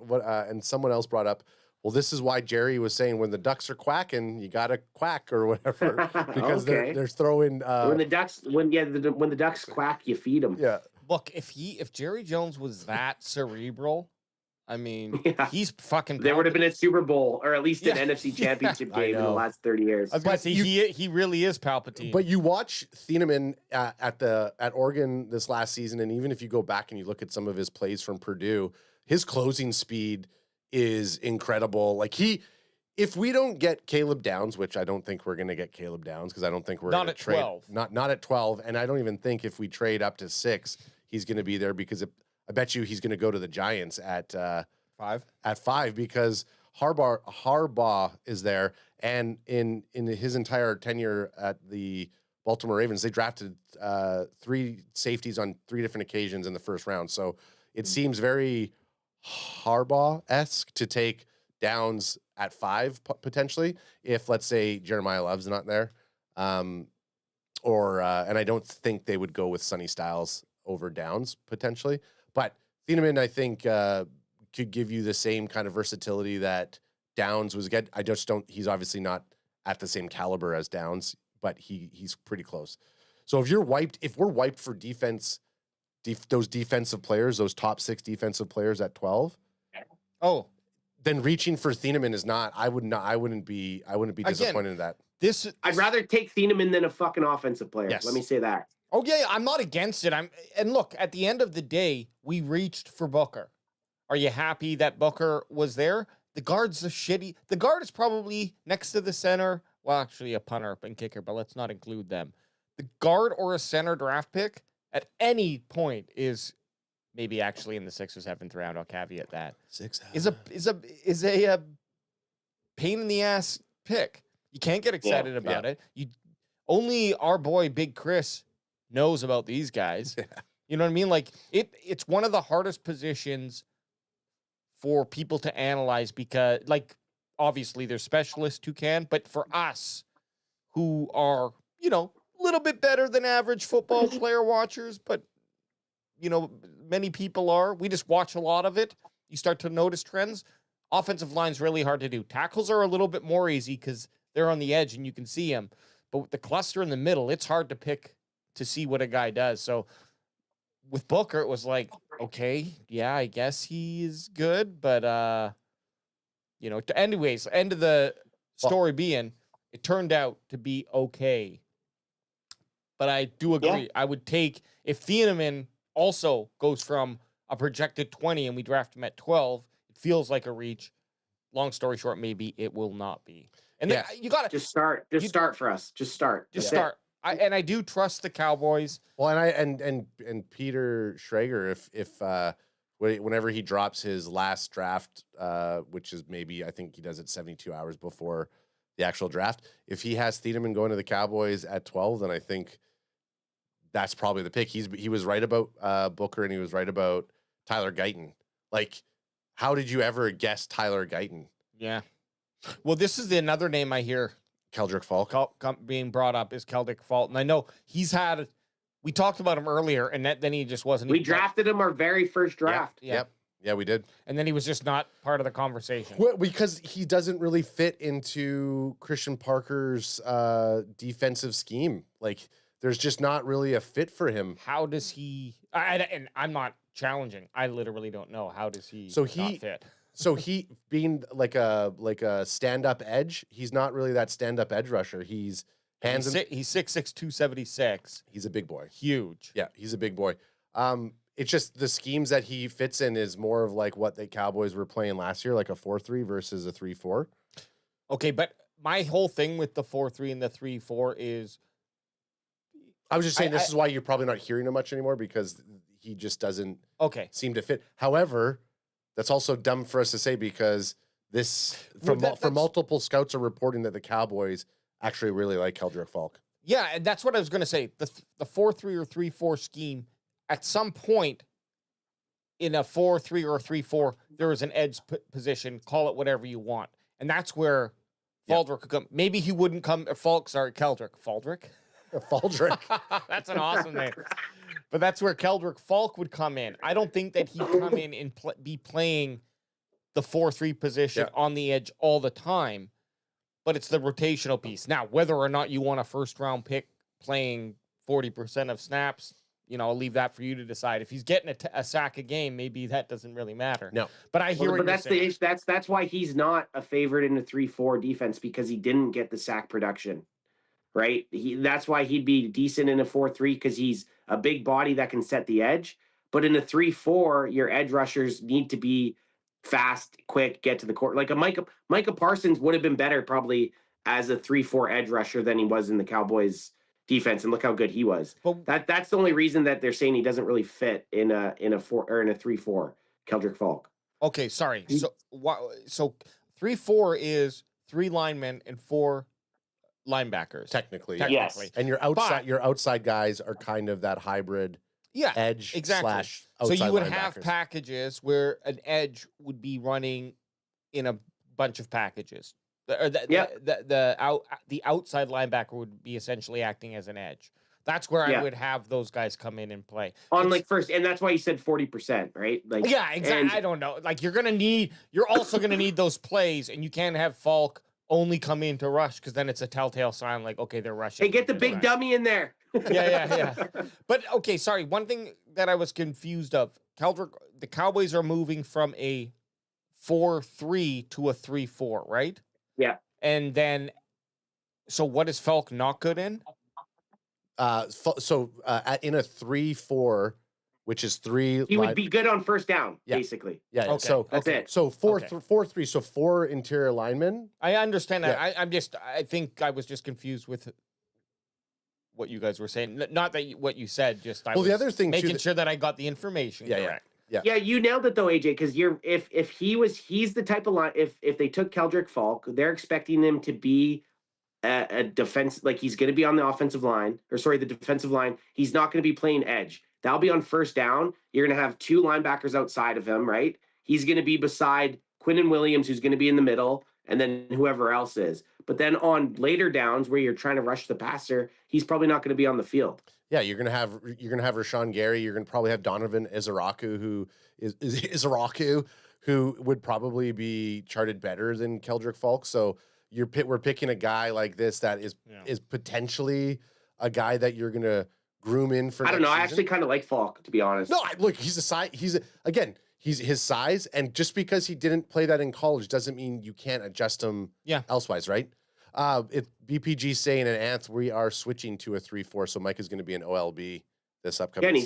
and someone else brought up, well, this is why Jerry was saying when the Ducks are quacking, you got to quack or whatever, because they're throwing when the Ducks quack, you feed them. Yeah. Look, if Jerry Jones was that cerebral, I mean, he's fucking. There would have been a Super Bowl or at least an NFC Championship game in the last 30 years. I was gonna say he really is Palpatine. But you watch Thieneman at Oregon this last season, and even if you go back and you look at some of his plays from Purdue, his closing speed is incredible. Like if we don't get Caleb Downs, which I don't think we're going to get Caleb Downs, because I don't think we're going to trade 12. Not at 12, and I don't even think if we trade up to 6, he's going to be there, because I bet you he's going to go to the Giants at 5. At 5, because Harbaugh is there, and in his entire tenure at the Baltimore Ravens, they drafted 3 safeties on 3 different occasions in the first round. So it seems very Harbaugh-esque to take Downs at 5 potentially if, let's say, Jeremiah Love's not there. And I don't think they would go with Sonny Styles over Downs potentially. But Thieneman, I think, could give you the same kind of versatility that Downs was getting. I just don't. He's obviously not at the same caliber as Downs, but he's pretty close. So if we're wiped for defense, those defensive players, those top 6 defensive players at 12. Oh, then reaching for Thieneman is not. I wouldn't be disappointed in that. I'd rather take Thieneman than a fucking offensive player. Yes. Let me say that. Oh yeah, I'm not against it. And look, at the end of the day, we reached for Booker. Are you happy that Booker was there? The guard's the guard is probably next to the center. Well, actually a punter and kicker, but let's not include them. The guard or a center draft pick at any point is maybe actually in the 6th or 7th round. I'll caveat that. 6 is a pain in the ass pick. You can't get excited about it. Only our boy Big Chris knows about these guys. Yeah. You know what I mean? Like it's one of the hardest positions for people to analyze because, like, obviously there's specialists who can, but for us who are, a little bit better than average football player watchers, but many people are. We just watch a lot of it. You start to notice trends. Offensive line's really hard to do. Tackles are a little bit more easy because they're on the edge and you can see them. But with the cluster in the middle, it's hard to see what a guy does. So with Booker, it was like, okay, yeah, I guess he is good. But, anyways, end of the story being, it turned out to be okay. But I do agree. Yeah. I would take, if Thieneman also goes from a projected 20 and we draft him at 12, it feels like a reach. Long story short, maybe it will not be. And then you got to just start. Just start for us. Just start. Just start. I do trust the Cowboys. Well, and Peter Schrager, whenever he drops his last draft, which is maybe, I think he does it 72 hours before the actual draft. If he has Thieneman going to the Cowboys at 12, then I think that's probably the pick. He was right about Booker and he was right about Tyler Guyton. Like, how did you ever guess Tyler Guyton? Yeah. Well, this is another name I hear. Keldrick Falk being brought up is Keldrick Falk. And I know we talked about him earlier and then he just wasn't. We drafted him our very first draft. Yep. Yeah, we did. And then he was just not part of the conversation. Well, because he doesn't really fit into Christian Parker's defensive scheme. Like, there's just not really a fit for him. How does he? And I'm not challenging. I literally don't know. How does he not fit? So he being like a stand-up edge, he's not really that stand-up edge rusher. He's 6'6", 276. He's a big boy. Huge. Yeah, he's a big boy. It's just the schemes that he fits in is more of like what the Cowboys were playing last year, like a 4-3 versus a 3-4. Okay, but my whole thing with the 4-3 and the 3-4 is, I was just saying this is why you're probably not hearing him much anymore, because he just doesn't seem to fit. However, that's also dumb for us to say, because multiple scouts are reporting that the Cowboys actually really like Keldrick Falk. Yeah, and that's what I was going to say. The 4-3 or 3-4 scheme, at some point in a 4-3 or a 3-4, there is an edge position. Call it whatever you want, and that's where Faldrick could come. Maybe he wouldn't come. Keldrick. Faldrick. Faldrick. That's an awesome name. But that's where Keldrick Falk would come in. I don't think that he'd come in and be playing the 4-3 position on the edge all the time, but it's the rotational piece. Now, whether or not you want a first-round pick playing 40% of snaps, I'll leave that for you to decide. If he's getting a sack a game, maybe that doesn't really matter. No. But I hear but that's the issue. That's why he's not a favorite in the 3-4 defense, because he didn't get the sack production. Right? That's why he'd be decent in a 4-3, because he's a big body that can set the edge. But in a 3-4, your edge rushers need to be fast, quick, get to the court. Like a Micah Parsons would have been better probably as a 3-4 edge rusher than he was in the Cowboys defense, and look how good he was. But that's the only reason that they're saying he doesn't really fit in a 4 or in a 3-4. Keldrick Falk. Okay, sorry. So 3-4 is 3 linemen and 4 linebackers. Technically. Yes. And your outside guys are kind of that hybrid edge / So you would linebackers. have packages where an edge would be running in a bunch of packages. Yep. The outside linebacker would be essentially acting as an edge. That's where I would have those guys come in and play on like first, and that's why you said 40%, right? Like, yeah, exactly. I don't know. Like you're also gonna need those plays, and you can't have Falk only come in to rush because then it's a telltale sign. Like, okay, they're rushing. Hey, get the big dummy in there. yeah. But okay, sorry. One thing that I was confused of, Keldrick, the Cowboys are moving from a 4-3 to a 3-4, right? Yeah. And then, so what is Falk not good in? In a 3-4, which is three, he would be good on first down, basically. Yeah. Okay. So that's it. So 4-3. So 4 interior linemen. I understand that. Yeah. I think I was just confused with what you guys were saying. Not that what you said. Just I was the other thing making sure that I got the information correct. Yeah, you nailed it though, AJ. Because he's the type of line. If they took Keldrick Falk, they're expecting him to be a defense, like he's going to be on the offensive line, the defensive line. He's not going to be playing edge. That'll be on first down. You're going to have 2 linebackers outside of him, right? He's going to be beside Quinnen Williams, who's going to be in the middle, and then whoever else is. But then on later downs where you're trying to rush the passer, he's probably not going to be on the field. Yeah, you're gonna have Rashawn Gary. You're gonna probably have Donovan Izaraku, who would probably be charted better than Keldrick Falk. So we're picking a guy like this that is potentially a guy that you're gonna groom in for. I don't know. Season. I actually kind of like Falk, to be honest. No, look, he's his size, and just because he didn't play that in college doesn't mean you can't adjust him. Elsewise, right? If BPG saying and Anth, we are switching to a 3-4, so Mike is going to be an OLB this upcoming. Yeah, and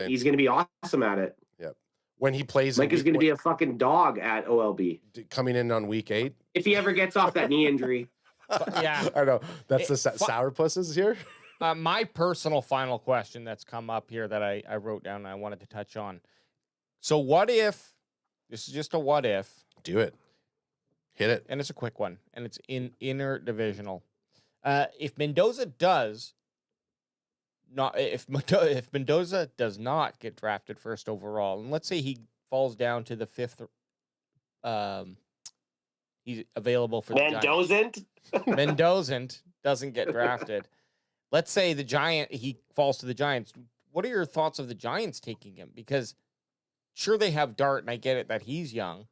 he's going to be awesome at it. Yep. When he plays, Mike is going to be a fucking dog at OLB coming in on week 8. If he ever gets off that knee injury. Yeah, I know that's the sourpusses here. My personal final question that's come up here that I wrote down and I wanted to touch on. So what if this is just a what if? Do it. Hit it. And it's a quick one, and it's in interdivisional. If Mendoza does not get drafted first overall, and let's say he falls down to the 5th, he's available for the Mendozant. Mendozant doesn't get drafted. Let's say he falls to the Giants. What are your thoughts of the Giants taking him? Because sure they have Dart, and I get it that he's young.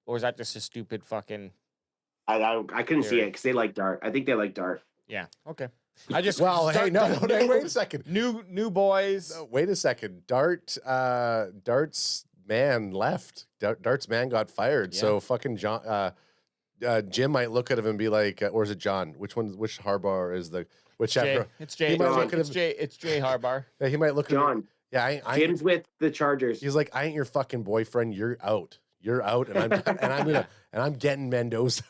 Or is that just a stupid fucking? I couldn't see it because they like Dart. I think they like Dart. Yeah. Okay. Wait a second. New boys. No, wait a second. Dart's man left. Dart's man got fired. Yeah. So fucking Jim might look at him and be like, or is it John? Which Harbaugh is the whichever? It's Jay. It's Jay Harbaugh. Yeah, he might look at John. Yeah, Jim's with the Chargers. He's like, I ain't your fucking boyfriend. You're out. And I'm getting Mendoza.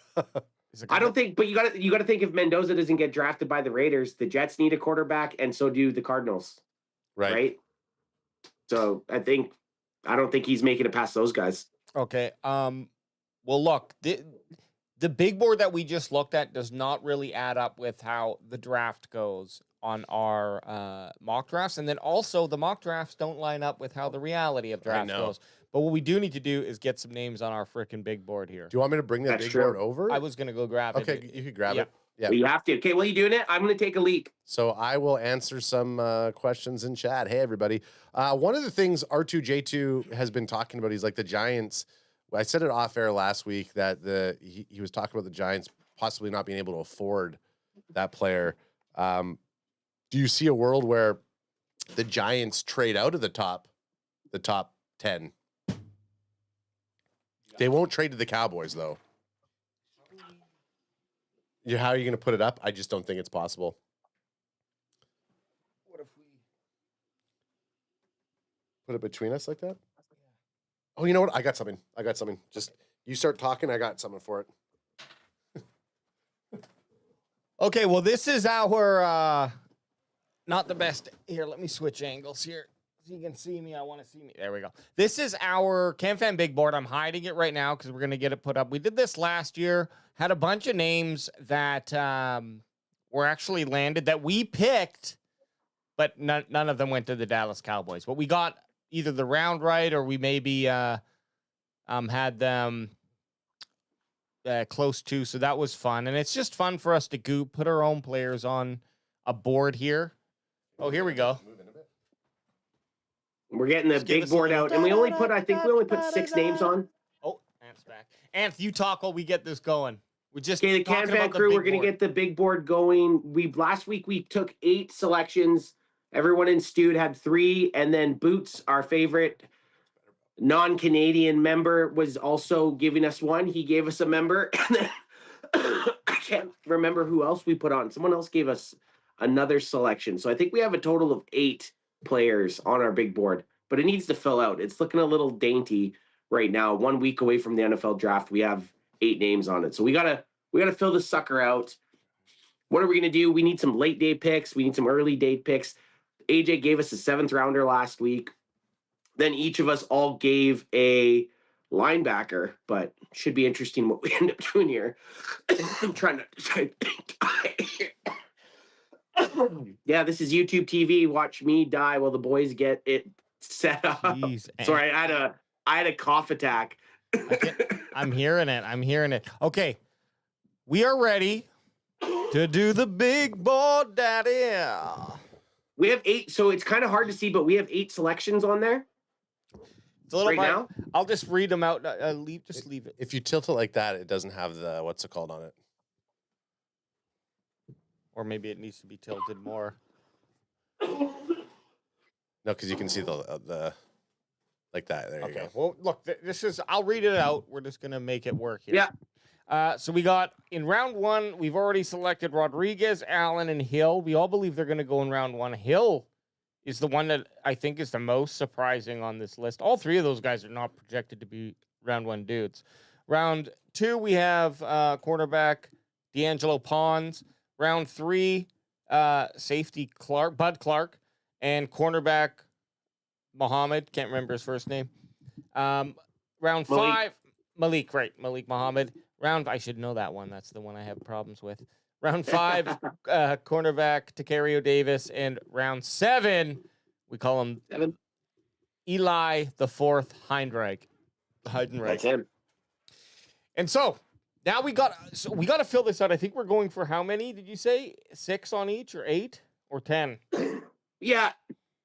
I don't think, but you got to think if Mendoza doesn't get drafted by the Raiders, the Jets need a quarterback, and so do the Cardinals. Right. So I don't think he's making it past those guys. Okay. Well, look, the big board that we just looked at does not really add up with how the draft goes on our mock drafts, and then also the mock drafts don't line up with how the reality of draft goes. But what we do need to do is get some names on our freaking big board here. Do you want me to bring that big board over? I was going to go grab it. Okay, you could grab it. Yeah. Well, you have to. Okay, while you doing it, I'm going to take a leak. So I will answer some questions in chat. Hey, everybody. One of the things R2J2 has been talking about, he's like the Giants. I said it off air last week that he was talking about the Giants possibly not being able to afford that player. Do you see a world where the Giants trade out of the top 10? They won't trade to the Cowboys, though. How are you going to put it up? I just don't think it's possible. What if we put it between us like that? Oh, you know what? I got something. Just you start talking. I got something for it. Okay, well, this is our not the best. Here, let me switch angles here. So you can see me. I want to see me. There we go. This is our CanFan big board. I'm hiding it right now because we're going to get it put up. We did this last year. Had a bunch of names that were actually landed that we picked, but none of them went to the Dallas Cowboys. But we got either the round right or we maybe had them close to, so that was fun. And it's just fun for us to put our own players on a board here. Oh, here we go. We're getting the big board out, and I think we only put 6 names on. Oh, Ant's back. Ant, you talk while we get this going. We're just the CanFan crew. We're going to get the big board going. Last week we took 8 selections. Everyone in Stewed had 3, and then Boots, our favorite non-Canadian member, was also giving us 1. He gave us a member, and then I can't remember who else we put on. Someone else gave us another selection. So I think we have a total of 8 players on our big board, but it needs to fill out. It's looking a little dainty right now. 1 week away from the NFL draft, we have 8 names on it. So we gotta fill this sucker out. What are we gonna do? We need some late day picks. We need some early day picks. AJ gave us a 7th rounder last week. Then each of us all gave a linebacker, but should be interesting what we end up doing here. I'm trying to yeah, this is YouTube TV. Watch me die while the boys get it set up. Jeez, sorry, I had a cough attack. I'm hearing it. Okay, we are ready to do the big board, daddy. We have 8, so it's kind of hard to see, but we have 8 selections on there. It's a little now. I'll just read them out. Leave it. If you tilt it like that, it doesn't have the what's it called on it. Or maybe it needs to be tilted more. No, because you can see the like that. There you go. Well, look, this is. I'll read it out. We're just gonna make it work here. Yeah. So we got in round 1. We've already selected Rodriguez, Allen, and Hill. We all believe they're gonna go in round 1. Hill is the one that I think is the most surprising on this list. All 3 of those guys are not projected to be round 1 dudes. Round 2, we have cornerback D'Angelo Pons. Round 3, safety Bud Clark, and cornerback Muhammad. Can't remember his first name. Round 5, Malik Muhammad. I should know that one. That's the one I have problems with. Round 5, cornerback Tacario Davis, and round 7, we call him Eli the 4th Heinreich. That's him. And so now we got to fill this out. I think we're going for how many? Did you say 6 on each, or 8, or 10? Yeah,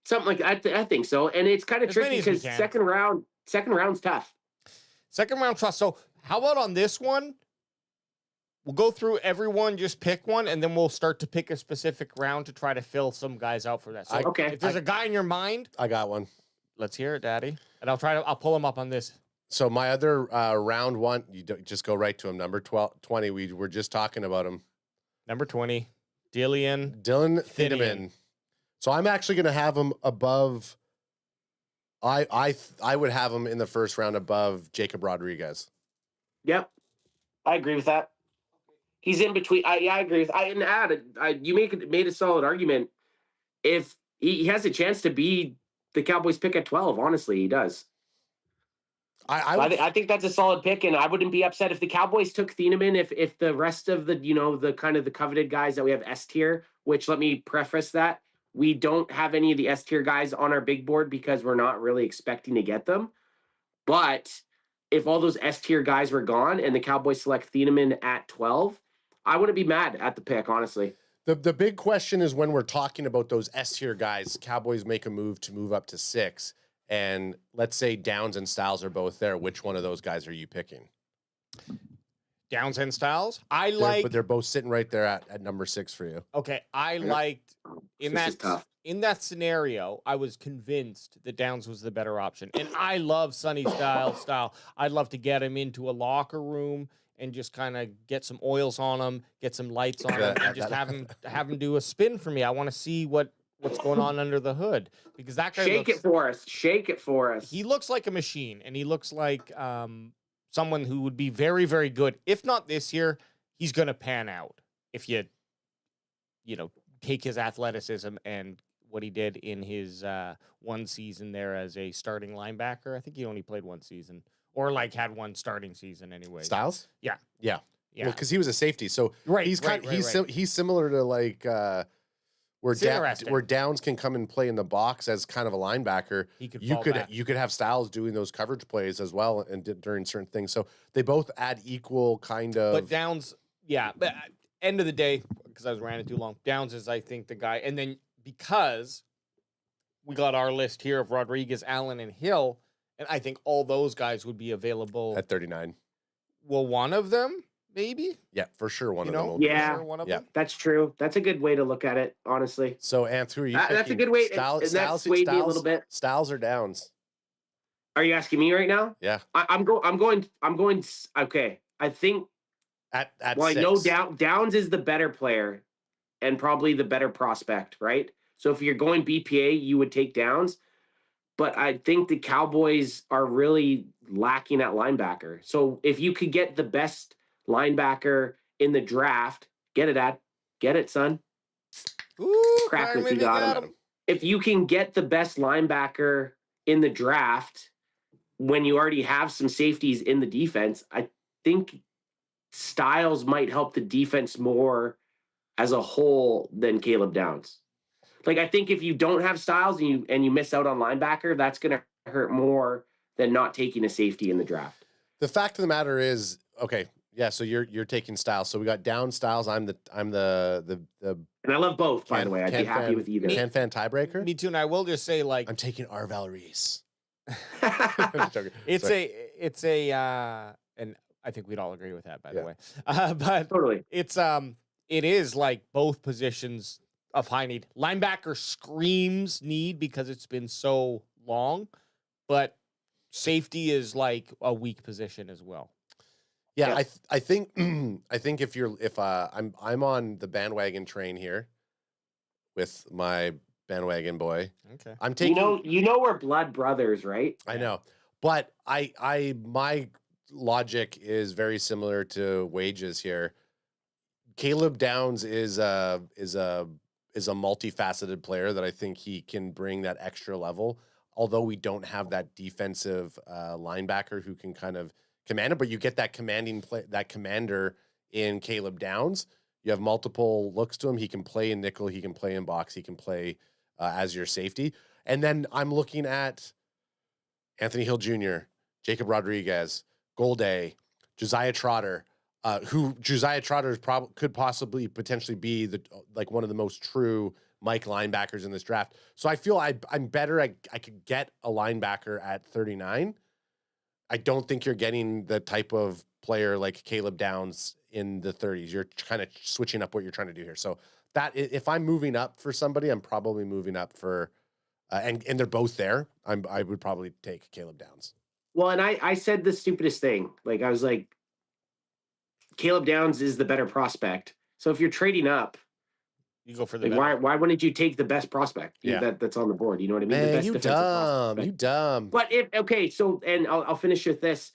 something like that. I think so. And it's kind of tricky because second round's tough. Second round tough. So how about on this one? We'll go through everyone, just pick one, and then we'll start to pick a specific round to try to fill some guys out for that. So if there's a guy in your mind, I got one. Let's hear it, Daddy. And I'll pull him up on this. So my other round 1, you just go right to him. Number 20. We were just talking about him. Number 20, Dylan Thieneman. So I'm actually going to have him above. I would have him in the first round above Jacob Rodriguez. Yep, I agree with that. He's in between. I agree with. You made a solid argument. If he has a chance to be the Cowboys pick at 12, honestly, he does. I think that's a solid pick, and I wouldn't be upset if the Cowboys took Thieneman. If the rest of the the kind of the coveted guys that we have S tier, which let me preface that we don't have any of the S tier guys on our big board because we're not really expecting to get them. But if all those S tier guys were gone and the Cowboys select Thieneman at 12, I wouldn't be mad at the pick, honestly. The big question is when we're talking about those S tier guys, Cowboys make a move to move up to 6. And let's say Downs and Styles are both there. Which one of those guys are you picking? Downs and Styles? But they're both sitting right there at number 6 for you. Okay, I liked in that scenario, I was convinced that Downs was the better option. And I love Sonny style. I'd love to get him into a locker room and just kind of get some oils on him, get some lights on him, and just have him do a spin for me. I want to see what's going on under the hood, because that guy Shake it for us. He looks like a machine, and he looks like someone who would be very, very good. If not this year, he's going to pan out if you take his athleticism and what he did in his one season there as a starting linebacker. I think he only played one season, or had one starting season anyway. Styles? Yeah. Well, because he was a safety, so he's similar to where Downs can come and play in the box as kind of a linebacker. You could have Styles doing those coverage plays as well and during certain things. So they both add equal kind of. But Downs, yeah. But end of the day, because I was ranting too long, Downs is, I think, the guy. And then because we got our list here of Rodriguez, Allen, and Hill, and I think all those guys would be available at 39. Well, one of them, maybe? Yeah, for sure. One of them. Will be. That's true. That's a good way to look at it, honestly. So, Anthony, that's a good way. Styles, that swayed me a little bit. Styles or Downs? Are you asking me right now? Yeah. I'm going. Okay. I think at well, 6. I know Downs is the better player and probably the better prospect, right? So if you're going BPA, you would take Downs. But I think the Cowboys are really lacking at linebacker. So if you could get the best linebacker in the draft, get it, son. Ooh, crap if you got him. If you can get the best linebacker in the draft when you already have some safeties in the defense, I think Styles might help the defense more as a whole than Caleb Downs. Like, I think if you don't have Styles and you miss out on linebacker, that's going to hurt more than not taking a safety in the draft. The fact of the matter is, okay, yeah. So you're taking Styles. So we got Down Styles. I'm the and I love both, by the way. I'd be happy with either. CanFan tiebreaker. Me too. And I will just say, like, I'm taking Arval Reese. It's a and I think we'd all agree with that, by the way. But totally, it is like both positions of high need. Linebacker screams need because it's been so long, but safety is like a weak position as well. Yeah, I think if I'm on the bandwagon train here with my bandwagon boy. Okay. I'm taking you know we're blood brothers, right? I know. But my logic is very similar to Wages here. Caleb Downs is a multifaceted player that I think he can bring that extra level. Although we don't have that defensive linebacker who can kind of command it, but you get that commander in Caleb Downs. You have multiple looks to him. He can play in nickel. He can play in box. He can play as your safety. And then I'm looking at Anthony Hill Jr., Jacob Rodriguez, Golday, Josiah Trotter, who Josiah Trotter could possibly potentially be one of the most true Mike linebackers in this draft. So I feel I'm better. I could get a linebacker at 39. I don't think you're getting the type of player like Caleb Downs in the 30s. You're kind of switching up what you're trying to do here. So that if I'm moving up for somebody, I'm probably moving up for, and they're both there. I would probably take Caleb Downs. Well, and I said the stupidest thing. Like, I was like, Caleb Downs is the better prospect. So if you're trading up, you go for the why wouldn't you take the best prospect that's on the board? You know what I mean? Man, the best you dumb. But I'll finish with this.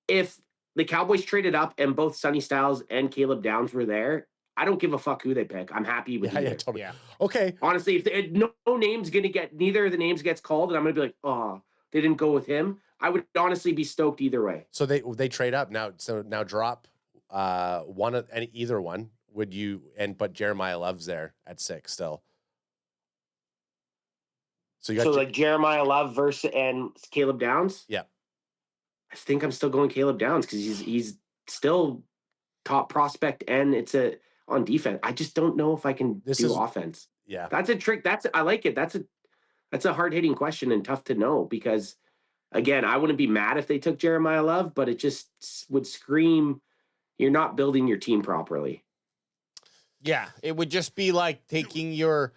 If the Cowboys traded up and both Sonny Styles and Caleb Downs were there, I don't give a fuck who they pick. I'm happy with either. Yeah, totally. Yeah. Okay. Honestly, if no name's gonna get, neither of the names gets called, and I'm gonna be like, oh, they didn't go with him. I would honestly be stoked either way. So they trade up now. So now drop either one. Would you but Jeremiah Love's there at 6 still. So you got like Jeremiah Love versus and Caleb Downs? Yeah. I think I'm still going Caleb Downs because he's still top prospect and it's on defense. I just don't know if I can do offense. Yeah. That's a trick. I like it. That's a hard-hitting question and tough to know because again, I wouldn't be mad if they took Jeremiah Love, but it just would scream you're not building your team properly. Yeah, it would just be like taking your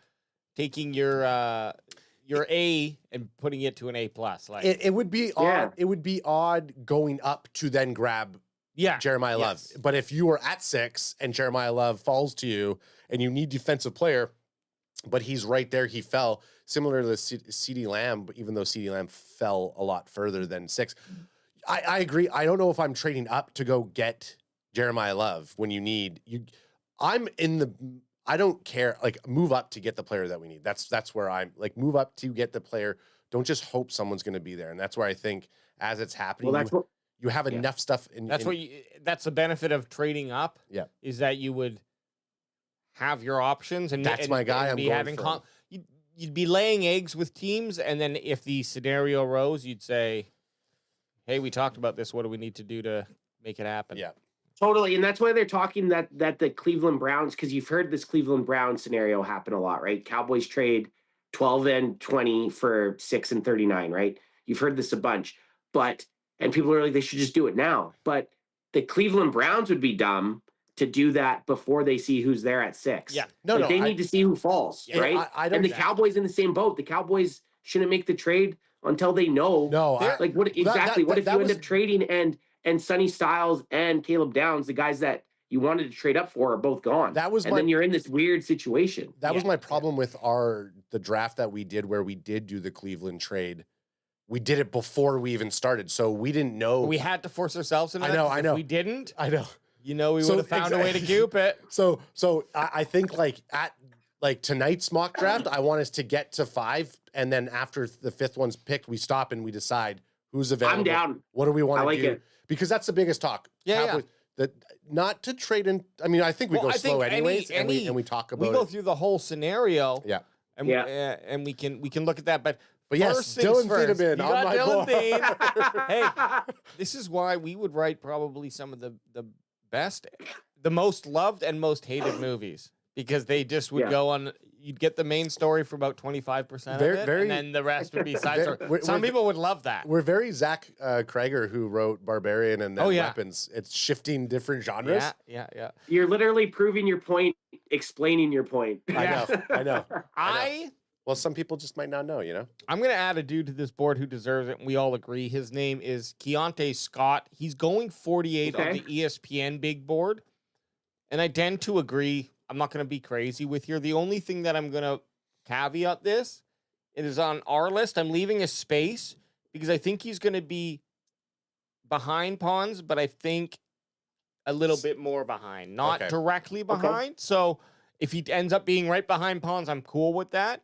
A and putting it to an A+. Like it would be odd. It would be odd going up to then grab Jeremiah Love. But if you were at 6 and Jeremiah Love falls to you and you need defensive player, but he's right there, he fell similar to the CeeDee Lamb, but even though CeeDee Lamb fell a lot further than 6. I agree. I don't know if I'm trading up to go get Jeremiah Love when you need you. I don't care. Like, move up to get the player that we need. That's where I'm like, move up to get the player. Don't just hope someone's going to be there. And that's where I think as it's happening, you have enough stuff. That's the benefit of trading up. Yeah. Is that you would have your options and That's my guy. And I'm be going having for him. you'd be laying eggs with teams, and then if the scenario arose, you'd say, "Hey, we talked about this. What do we need to do to make it happen?" Yeah. Totally, and that's why they're talking that the Cleveland Browns, because you've heard this Cleveland Browns scenario happen a lot, right? Cowboys trade 12 and 20 for 6 and 39, right? You've heard this a bunch, and people are like, they should just do it now. But the Cleveland Browns would be dumb to do that before they see who's there at 6. Yeah, they need to see who falls, right? I don't. And the Cowboys in the same boat. The Cowboys shouldn't make the trade until they know. No, like what exactly? What if you end up trading and Sonny Styles and Caleb Downs, the guys that you wanted to trade up for, are both gone. Then you're in this weird situation. That was my problem with the draft that we did, where we did do the Cleveland trade. We did it before we even started, so we didn't know. We had to force ourselves into I know. If we didn't, I know. We would have found a way to goop it. So I think at tonight's mock draft, I want us to get to 5, and then after the 5th one's picked, we stop and we decide who's available. I'm down. What do we want to do? It. Because that's the biggest talk. Yeah. Not to trade in. I mean, I think we go slow anyways, and we talk about. We go through the whole scenario. Yeah. And we can look at that, but yes, Dylan Thiedemann on my board. Hey, this is why we would write probably some of the best, the most loved and most hated movies, because they just would go on. You'd get the main story for about 25% of it, and then the rest would be side story. Some people would love that. We're very Zach Krager, who wrote Barbarian and then Weapons. It's shifting different genres. Yeah. You're literally proving your point, explaining your point. I know. Well, some people just might not know, I'm going to add a dude to this board who deserves it, and we all agree. His name is Keontae Scott. He's going 48 on the ESPN big board, and I tend to agree. I'm not going to be crazy with you. The only thing that I'm going to caveat this, it is on our list. I'm leaving a space because I think he's going to be behind Pons, but I think a little bit more behind, not directly behind. So if he ends up being right behind Pons, I'm cool with that.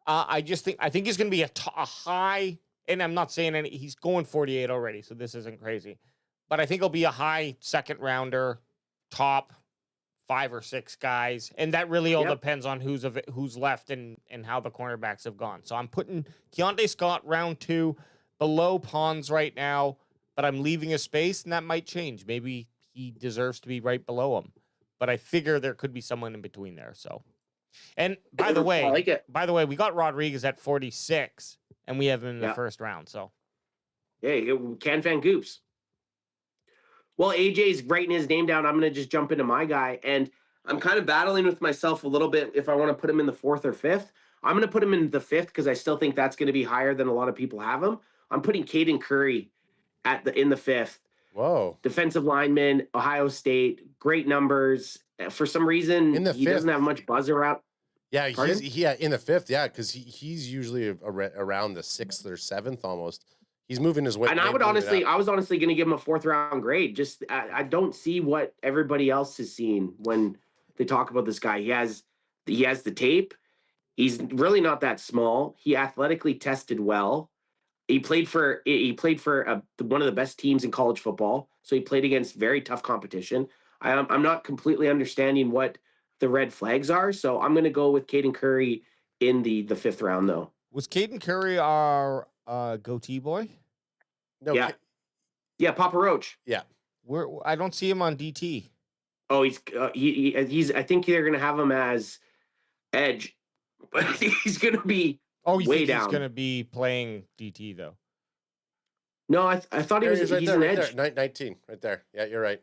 I think he's going to be a high, and I'm not saying he's going 48 already, so this isn't crazy, but I think he'll be a high second rounder, top 5 or 6 guys, and that really all depends on who's left and how the cornerbacks have gone. So I'm putting Keontae Scott round 2 below Pons right now, but I'm leaving a space, and that might change. Maybe he deserves to be right below him, but I figure there could be someone in between there. So, and by the way, we got Rodriguez at 46, and we have him in the first round. So, hey, CanFan Goops. Well, AJ's writing his name down. I'm going to just jump into my guy. And I'm kind of battling with myself a little bit if I want to put him in the 4th or 5th. I'm going to put him in the 5th because I still think that's going to be higher than a lot of people have him. I'm putting Caden Curry in the 5th. Whoa. Defensive lineman, Ohio State, great numbers. For some reason, he doesn't have much buzz around. Yeah, in the 5th, because he's usually around the 6th or 7th almost. He's moving his way. And I was honestly going to give him a 4th round grade. Just I don't see what everybody else is seeing when they talk about this guy. He has the tape. He's really not that small. He athletically tested well. He played for one of the best teams in college football. So he played against very tough competition. I'm not completely understanding what the red flags are. So I'm going to go with Caden Curry in the 5th round, though. Was Caden Curry our goatee boy? No. Yeah, Papa Roach. Yeah. I don't see him on DT. Oh, he's. I think they're gonna have him as edge, but he's gonna be way down. He's gonna be playing DT though. No, I thought he's an edge. 19, right there. Yeah, you're right.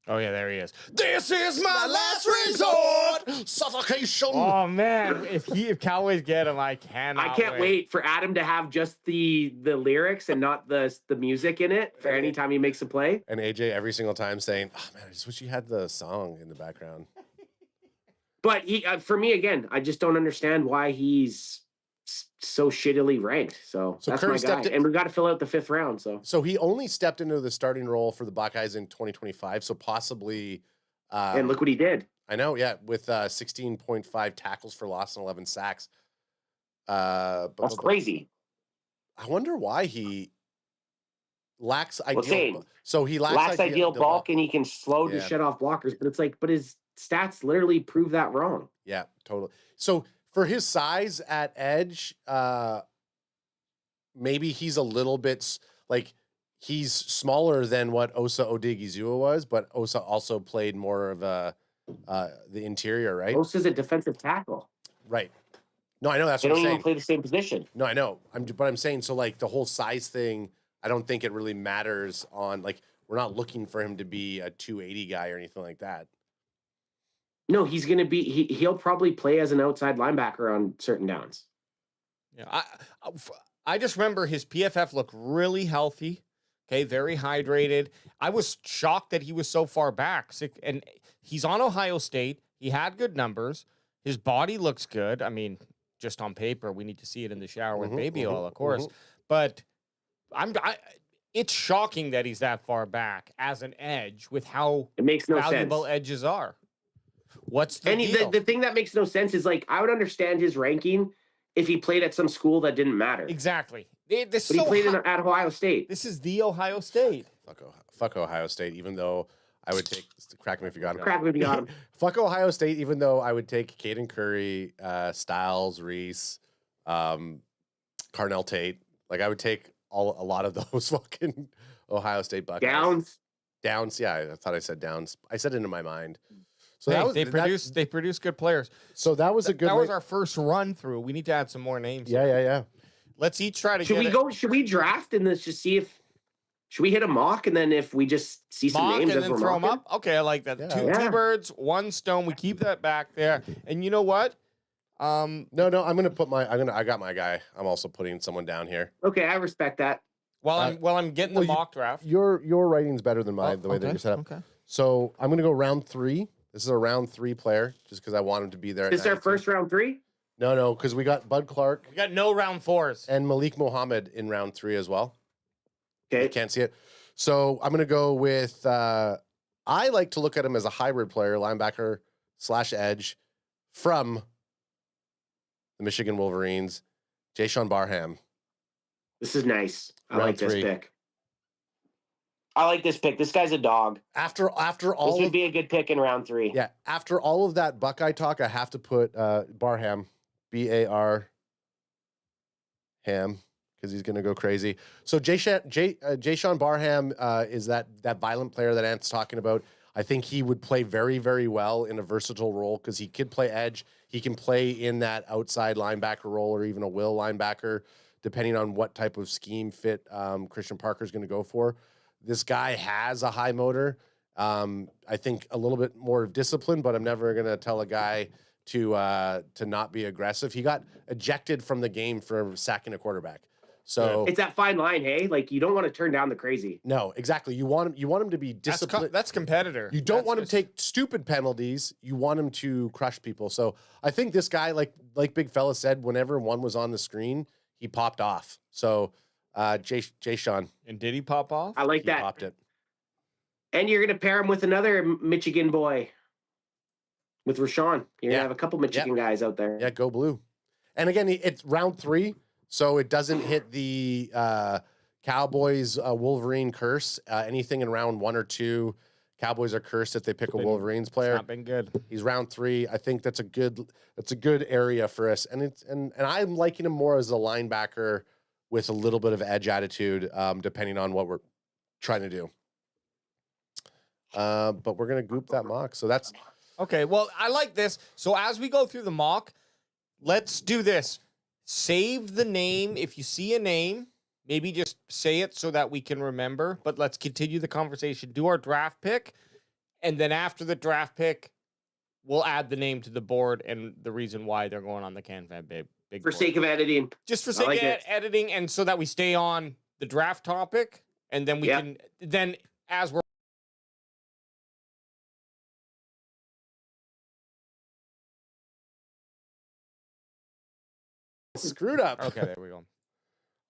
Oh yeah, there he is. This is my last resort. Suffocation. Oh man, if Cowboys get him, I can't wait for Adam to have just the lyrics and not the music in it for any time he makes a play. And AJ every single time saying, "Oh man, I just wish you had the song in the background." But for me again, I just don't understand why he's so shittily ranked. So that's Curry my guy. And we got to fill out the 5th round. So he only stepped into the starting role for the Buckeyes in 2025. So possibly. And look what he did. I know, yeah, with 16.5 tackles for loss and 11 sacks. That's crazy. I wonder why he lacks ideal. So he lacks ideal bulk, and he can slow to shut off blockers. But it's like, stats literally prove that wrong. Yeah, totally. So for his size at edge, maybe he's a little bit like he's smaller than what Osa Odigizua was, but Osa also played more of the interior, right? Osa's a defensive tackle. Right. No, I know that's They what I'm don't saying. even play the same position. No, I know. But I'm saying, so like the whole size thing, I don't think it really matters on, like, we're not looking for him to be a 280 guy or anything like that. No, he's going to be, he'll probably play as an outside linebacker on certain downs. Yeah, I just remember his PFF looked really healthy. Okay, very hydrated. I was shocked that he was so far back. And he's on Ohio State. He had good numbers. His body looks good. I mean, just on paper, we need to see it in the shower with baby oil, of course. But it's shocking that he's that far back as an edge with how it makes no valuable sense. Edges are. What's the deal? The thing that makes no sense is, like, I would understand his ranking if he played at some school that didn't matter. Exactly. But he played at Ohio State. This is the Ohio State. Fuck Ohio State, even though I would take, crack me if you got him. Crack me if you got him. Fuck Ohio State, even though I would take Caden Curry, Styles, Reese, Carnell Tate. Like, I would take a lot of those fucking Ohio State Buckeyes. Downs, yeah, I thought I said Downs. I said it in my mind. So hey, they produce good players. So that was a good. That was our first run through. We need to add some more names. Yeah. Let's each try to. Should we draft and just see if? Should we hit a mock and then if we just see some mock names and then throw them up? Okay, I like that. Yeah. Two birds, one stone. We keep that back there. And you know what? No, I'm gonna put I got my guy. I'm also putting someone down here. Okay, I respect that. While I'm getting the mock draft. Your writing's better than mine, the way that you're set up. Okay. So I'm gonna go round 3. This is a round 3 player, just because I want him to be there. Is this our first round 3? No, because we got Bud Clark. We got no round 4s. And Malik Mohammed in round 3 as well. Okay. I can't see it. So I'm gonna go with I like to look at him as a hybrid player, linebacker / edge from the Michigan Wolverines, Jayshon Barham. This is nice. I Round like this 3. pick. I like this pick. This guy's a dog. After all, this would be a good pick in round 3. Yeah. After all of that Buckeye talk, I have to put Barham, BAR, Ham, because he's going to go crazy. So Jayshon Barham is that violent player that Ant's talking about. I think he would play very, very well in a versatile role because he could play edge. He can play in that outside linebacker role or even a will linebacker, depending on what type of scheme fit Christian Parker's going to go for. This guy has a high motor. I think a little bit more discipline, but I'm never going to tell a guy to not be aggressive. He got ejected from the game for sacking a quarterback. So it's that fine line, hey? Like, you don't want to turn down the crazy. No, exactly. You want him to be disciplined. That's competitor. You don't want him to take stupid penalties. You want him to crush people. So I think this guy, like Big Fella said, whenever one was on the screen, he popped off. So Jayshon. And did he pop off? I like that. He popped it. And you're going to pair him with another Michigan boy, with Rashawn. You're going to have a couple Michigan guys out there. Yeah, go blue. And again, it's round 3. So it doesn't hit the Cowboys Wolverine curse. Anything in round 1 or 2, Cowboys are cursed if they pick a Wolverines player. It's not been good. He's round 3. I think that's a good area for us. And I'm liking him more as a linebacker with a little bit of edge attitude, depending on what we're trying to do. But we're gonna group that mock. So that's okay. Well, I like this. So as we go through the mock, let's do this. Save the name. If you see a name, maybe just say it so that we can remember. But let's continue the conversation. Do our draft pick. And then after the draft pick, we'll add the name to the board and the reason why they're going on the CanFan big for board. sake of editing. Just for sake of editing and so that we stay on the draft topic. And then we can, then as we're screwed up. Okay, there we go.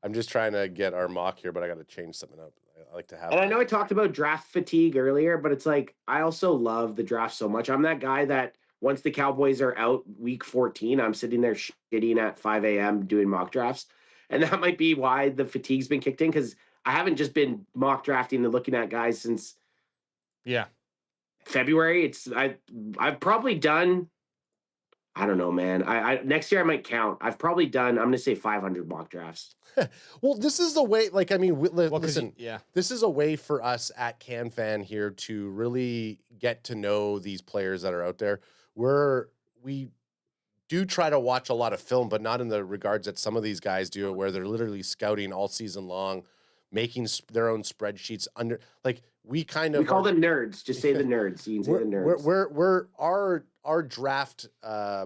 I'm just trying to get our mock here, but I got to change something up. I like to have. And I know I talked about draft fatigue earlier, but it's like I also love the draft so much. I'm that guy that once the Cowboys are out week 14, I'm sitting there shitting at 5 a.m. doing mock drafts. And that might be why the fatigue's been kicked in, because I haven't just been mock drafting and looking at guys since February. I've probably done. I don't know, man. I next year I might count. I've probably done. I'm gonna say 500 mock drafts. Well, this is the way. Like, I mean, listen. Yeah. This is a way for us at CanFan here to really get to know these players that are out there. We do try to watch a lot of film, but not in the regards that some of these guys do, where they're literally scouting all season long, making their own spreadsheets. We call them nerds. Just say the nerds. You can say the nerds. Our draft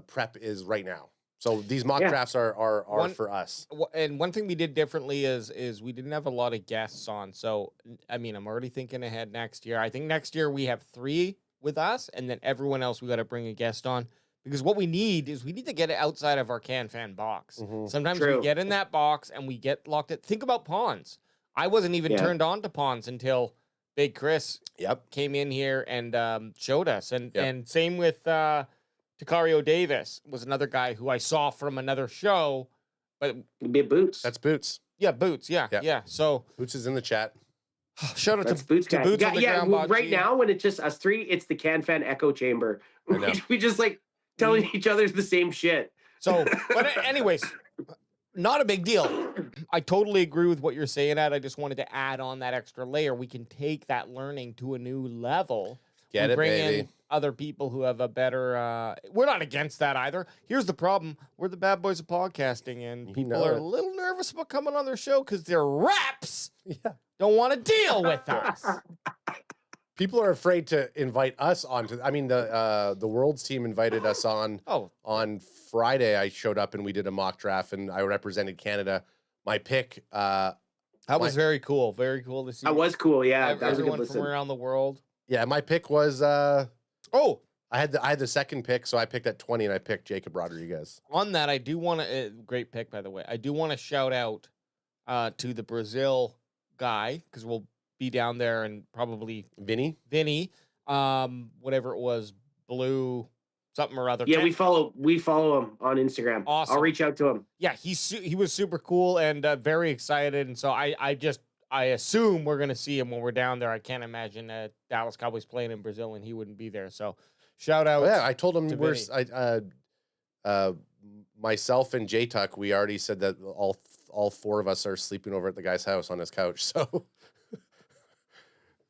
prep is right now. So these mock drafts are for us. And one thing we did differently is we didn't have a lot of guests on. So I mean, I'm already thinking ahead next year. I think next year we have 3 with us, and then everyone else we got to bring a guest on. Because what we need to get it outside of our CanFan box. Mm-hmm. Sometimes we get in that box and we get locked in. Think about Pawns. I wasn't even turned on to Pawns until Big Chris came in here and showed us. And same with Takario Davis was another guy who I saw from another show. But it'd be Boots. That's Boots. Yeah, Boots. Yeah. So Boots is in the chat. Shout out That's to Boots. To Boots on the ground, right now when it's just us 3, it's the CanFan echo chamber. We just like telling each other the same shit. So, but anyways, not a big deal. I totally agree with what you're saying, Ed. I just wanted to add on that extra layer. We can take that learning to a new level. Bring in other people who have a better. We're not against that either. Here's the problem: we're the bad boys of podcasting, and people are a little nervous about coming on their show because their reps don't want to deal with us. People are afraid to invite us on. I mean, the World's team invited us on. On Friday, I showed up and we did a mock draft, and I represented Canada. My pick. That was very cool. Very cool to see. That was cool. Yeah, that was a good everyone listen. from around the world. Yeah, my pick was. I had the second pick, so I picked at 20, and I picked Jacob Rodriguez. On that, I do want to great pick, by the way. I do want to shout out to the Brazil guy because we'll be down there and probably Vinny, whatever it was, blue something or other. Yeah, we follow him on Instagram. Awesome. I'll reach out to him. Yeah, he was super cool and very excited, and so I assume we're gonna see him when we're down there. I can't imagine Dallas Cowboys playing in Brazil and he wouldn't be there. So shout out. I told him myself and J-Tuck, we already said that all 4 of us are sleeping over at the guy's house on his couch.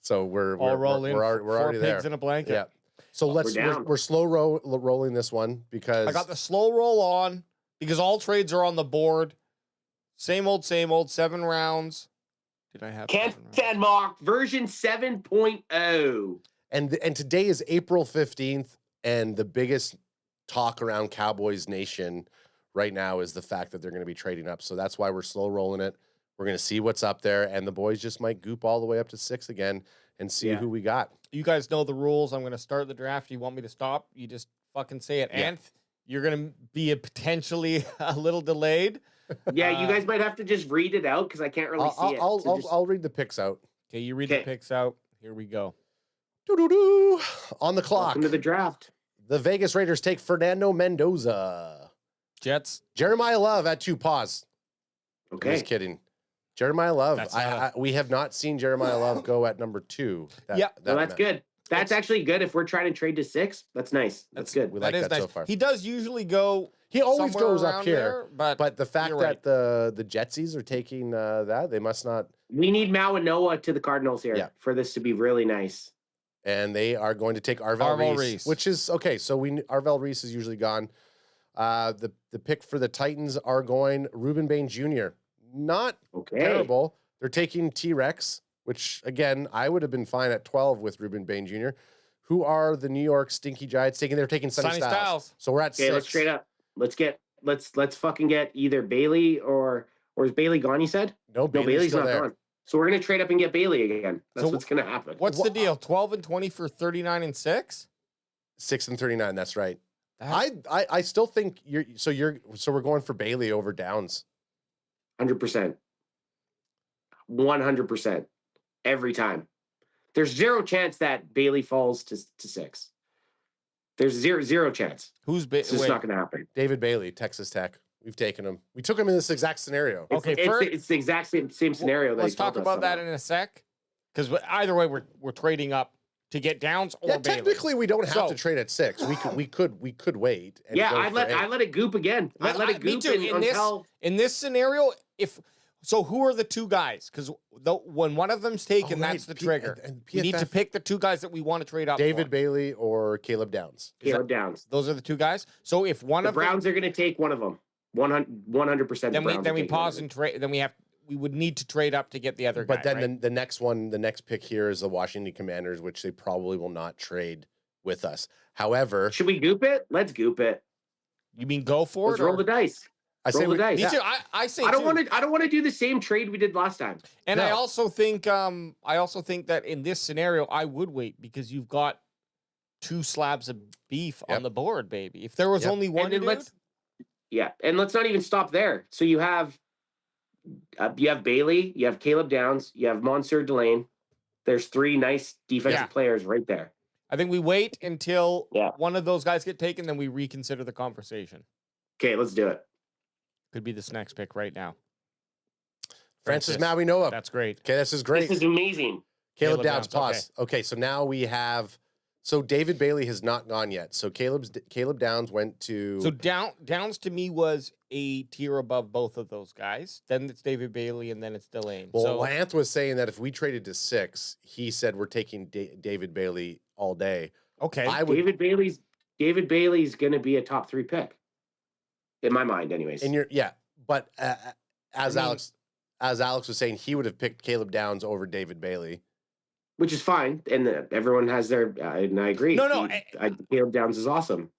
So we're already there. Pigs in a blanket. Yeah. So we're slow rolling this one because I got the slow roll on because all trades are on the board. Same old, 7 rounds. Did I have CanFan mock version 7.0? And today is April 15th, and the biggest talk around Cowboys Nation right now is the fact that they're going to be trading up. So that's why we're slow rolling it. We're going to see what's up there, and the boys just might goop all the way up to 6 again and see who we got. You guys know the rules. I'm going to start the draft. You want me to stop? You just fucking say it. Yeah. Anth, you're going to be potentially a little delayed. Yeah, you guys might have to just read it out because I can't really see it. I'll read the picks out. Okay, you read the picks out. Here we go. Doo-doo-doo. On the clock. Welcome to the draft. The Vegas Raiders take Fernando Mendoza. Jets. Jeremiah Love at 2. Pause. Okay. I'm just kidding. Jeremiah Love. We have not seen Jeremiah Love go at number 2. That's good. That's actually good. If we're trying to trade to 6, that's nice. That's good. We like that nice. so far. He does usually go. He always goes up here, there, but the fact that the Jetsies are taking that, they must not. We need Mao and Noah to the Cardinals here for this to be really nice. And they are going to take Arvell Reese, which is okay. So Arvell Reese is usually gone. The pick for the Titans are going Ruben Bain Jr. Not terrible. They're taking T-Rex, which again I would have been fine at 12 with Ruben Bain Jr. Who are the New York Stinky Giants taking? They're taking Sonny Styles. So we're at 6. Let's trade up. Let's fucking get either Bailey or is Bailey gone? You said no. Bailey's not there. Gone. So we're gonna trade up and get Bailey again. That's what's gonna happen. What's the deal? 12 and 20 for 39 and 6. 6 and 39. That's right. I still think so we're going for Bailey over Downs. 100%. 100%. Every time. There's 0 chance that Bailey falls to 6. There's zero chance. It's just not going to happen. David Bailey, Texas Tech. We've taken him. We took him in this exact scenario. It's the exact same scenario. Let's talk about that in a sec. Because either way, we're trading up to get Downs or Yeah, Bailey. technically we don't have to trade at 6. We could wait. And Yeah, go I let it goop again. I let it goop in this scenario. Who are the two guys? Because when one of them's taken, that's the trigger. And we need to pick the two guys that we want to trade up. David Bailey or Caleb Downs. Downs. Those are the two guys. So if one of the Browns are going to take one of them, 100%. Then we pause and trade. Then we would need to trade up to get the other guy. But then the next pick here is the Washington Commanders, which they probably will not trade with us. However, should we goop it? Let's goop it. You mean go for Let's it? Roll the dice. I say roll the dice. Me too. I say I don't want to do the same trade we did last time. And I also think that in this scenario I would wait because you've got 2 slabs of beef on the board, baby. If there was only one, and let's not even stop there. So you have Bailey, you have Caleb Downs, you have Monsieur Delane. There's 3 nice defensive players right there. I think we wait until one of those guys get taken, then we reconsider the conversation. Okay, let's do it. Could be this next pick right now. Francis Mawinoa. That's great. Okay, this is great. This is amazing. Caleb Downs, pause. Okay, so now we have. So David Bailey has not gone yet. So Caleb Downs went to. So Downs to me was a tier above both of those guys. Then it's David Bailey, and then it's Delane. Well, Lance was saying that if we traded to 6, he said we're taking David Bailey all day. Okay, David Bailey's going to be a top 3 pick, in my mind, anyways. But as Alex was saying, he would have picked Caleb Downs over David Bailey. Which is fine, and everyone has their. And I agree. Caleb Downs is awesome.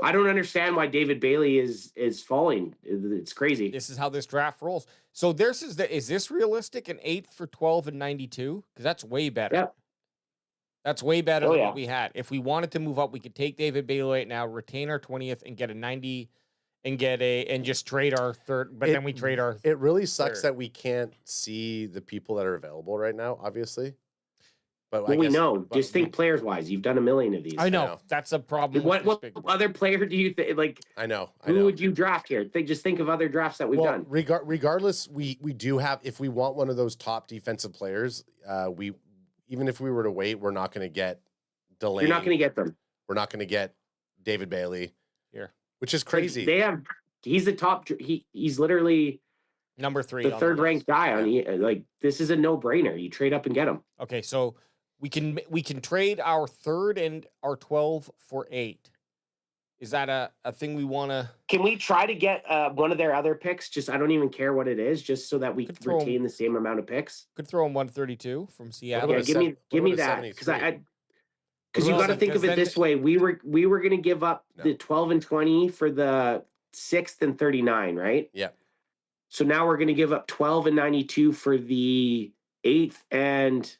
I don't understand why David Bailey is falling. It's crazy. This is how this draft rolls. So is this realistic? An 8th for 12 and 92? Because that's way better. Yep. That's way better than what we had. If we wanted to move up, we could take David Bailey right now, retain our 20th, and get a 90, and just trade our 3rd. But then we trade our. It really sucks that we can't see the people that are available right now. Obviously. But we know. Just think players wise. You've done a million of these. I know. That's a problem. What other player do you think? Like, I know. Who would you draft here? Just think of other drafts that we've done. Regardless, we do have. If we want one of those top defensive players, even if we were to wait, we're not going to get Delane. You're not going to get them. We're not going to get David Bailey here, which is crazy. He's the top. He's literally number 3, the 3rd ranked guy on. This is a no brainer. You trade up and get him. Okay, so. We can trade our 3rd and our 12 for 8. Is that a thing we want to? Can we try to get one of their other picks? Just I don't even care what it is, just so that we can retain the same amount of picks. Could throw him 132 from Seattle. Yeah, give me that because you got to think of it this way. We were going to give up the 12 and 20 for the 6th and 39, right? Yeah. So now we're going to give up 12 and 92 for the 8th and.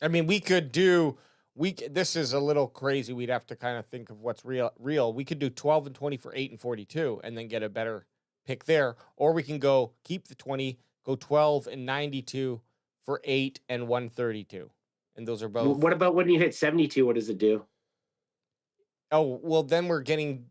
I mean, this is a little crazy. We'd have to kind of think of what's real. We could do 12 and 20 for 8 and 42 and then get a better pick there. Or we can keep the 20, go 12 and 92 for 8 and 132. And those are both. What about when you hit 72? What does it do? Oh, well, then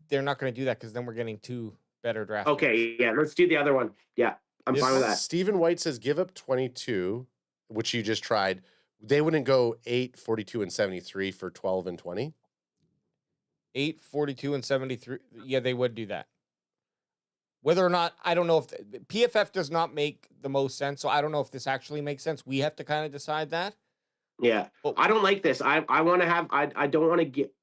they're not going to do that because then we're getting 2 better draft. Okay, yeah, let's do the other one. Yeah, I'm fine with that. Stephen White says give up 22, which you just tried. They wouldn't go 8, 42, and 73 for 12 and 20? 8, 42, and 73. Yeah, they would do that. Whether or not, I don't know if PFF does not make the most sense, so I don't know if this actually makes sense. We have to kind of decide that. Yeah, I don't like this. I want to have. I don't want to get.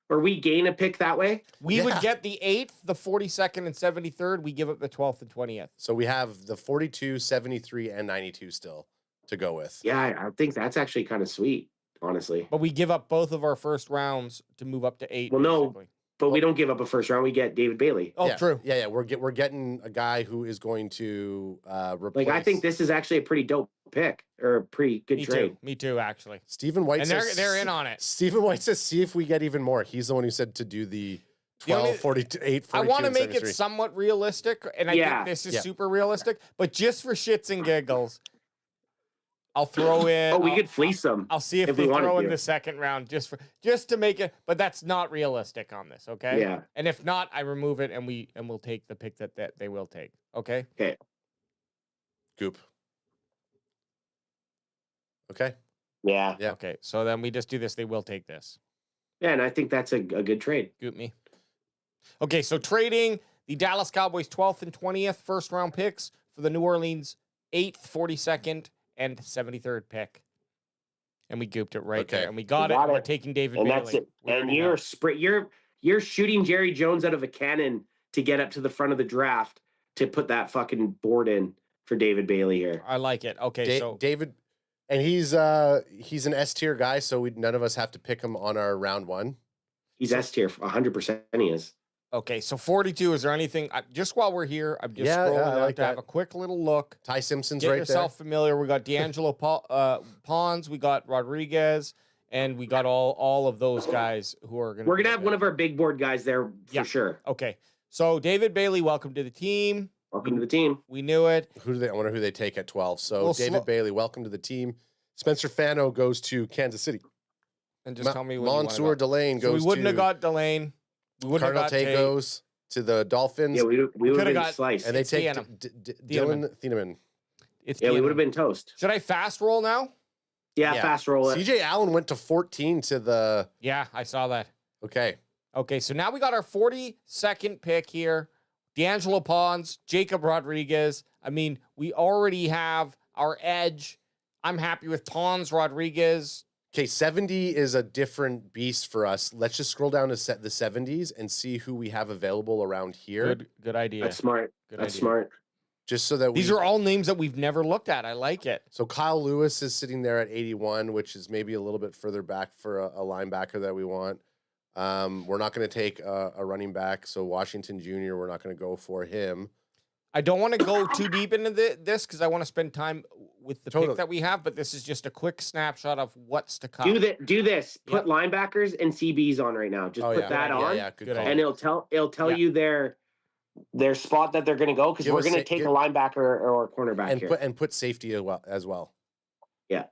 Or we gain a pick that way. We would get the 8th, the 42nd, and 73rd. We give up the 12th and 20th. So we have the 42, 73, and 92 still to go with. Yeah, I think that's actually kind of sweet, honestly. But we give up both of our first rounds to move up to 8. Well, no, but we don't give up a first round. We get David Bailey. Oh, yeah, true. Yeah. We're getting a guy who is going to replace. I think this is actually a pretty dope pick or a pretty good trade. Me too, actually. Stephen White says they're in on it. Stephen White says, see if we get even more. He's the one who said to do the 12, 48, 42. I want to make it somewhat realistic, and I think this is super realistic. But just for shits and giggles, I'll throw in. We could fleece them. I'll see if they throw in the second round just to make it. But that's not realistic on this, okay? Yeah. And if not, I remove it, and we'll take the pick that they will take. Okay. Okay. Goop. Okay. Yeah. Yeah. Okay, so then we just do this. They will take this. Yeah, and I think that's a good trade. Goot me. Okay, so trading the Dallas Cowboys 12th and 20th first round picks for the New Orleans 8th, 42nd, and 73rd pick. And we gooped it right there. And we got it. And we're taking David and Bailey. That's it. And you're shooting Jerry Jones out of a cannon to get up to the front of the draft to put that fucking board in for David Bailey here. I like it. Okay, so David, and he's an S tier guy, so none of us have to pick him on our round one. He's S tier, 100%. He is. Okay, so 42. Is there anything? Just while we're here, I'm just scrolling down to have a quick little look. Ty Simpson's Get right yourself familiar. We got D'Angelo Pons, we got Rodriguez, and we got all of those guys who are gonna. We're gonna have one of our big board guys there for sure. Okay, so David Bailey, welcome to the team. Welcome to the team. We knew it. I wonder who they take at 12. So David Bailey, welcome to the team. Spencer Fano goes to Kansas City. And just tell me when Mansour Delane goes to. We wouldn't have got Delane. We wouldn't Cardinal have got Tate goes to the Dolphins. Yeah, we would have been got sliced. And they take Dylan Thieneman. We would have been toast. Should I fast roll now? Yeah, fast roll it. CJ Allen went to 14 to the. Yeah, I saw that. Okay. Okay, so now we got our 42nd pick here. D'Angelo Pons, Jacob Rodriguez. I mean, we already have our edge. I'm happy with Pons, Rodriguez. Okay, 70 is a different beast for us. Let's just scroll down to set the 70s and see who we have available around here. Good idea. That's smart. That's smart. Just so that these are all names that we've never looked at. I like it. So Kyle Lewis is sitting there at 81, which is maybe a little bit further back for a linebacker that we want. We're not going to take a running back, so Washington Jr., we're not going to go for him. I don't want to go too deep into this because I want to spend time with the pick that we have, but this is just a quick snapshot of what's to come. Do this. Put linebackers and CBs on right now. Just put that on, and it'll tell you their spot that they're going to go because we're going to take a linebacker or a cornerback here. And put safety as well. Yeah.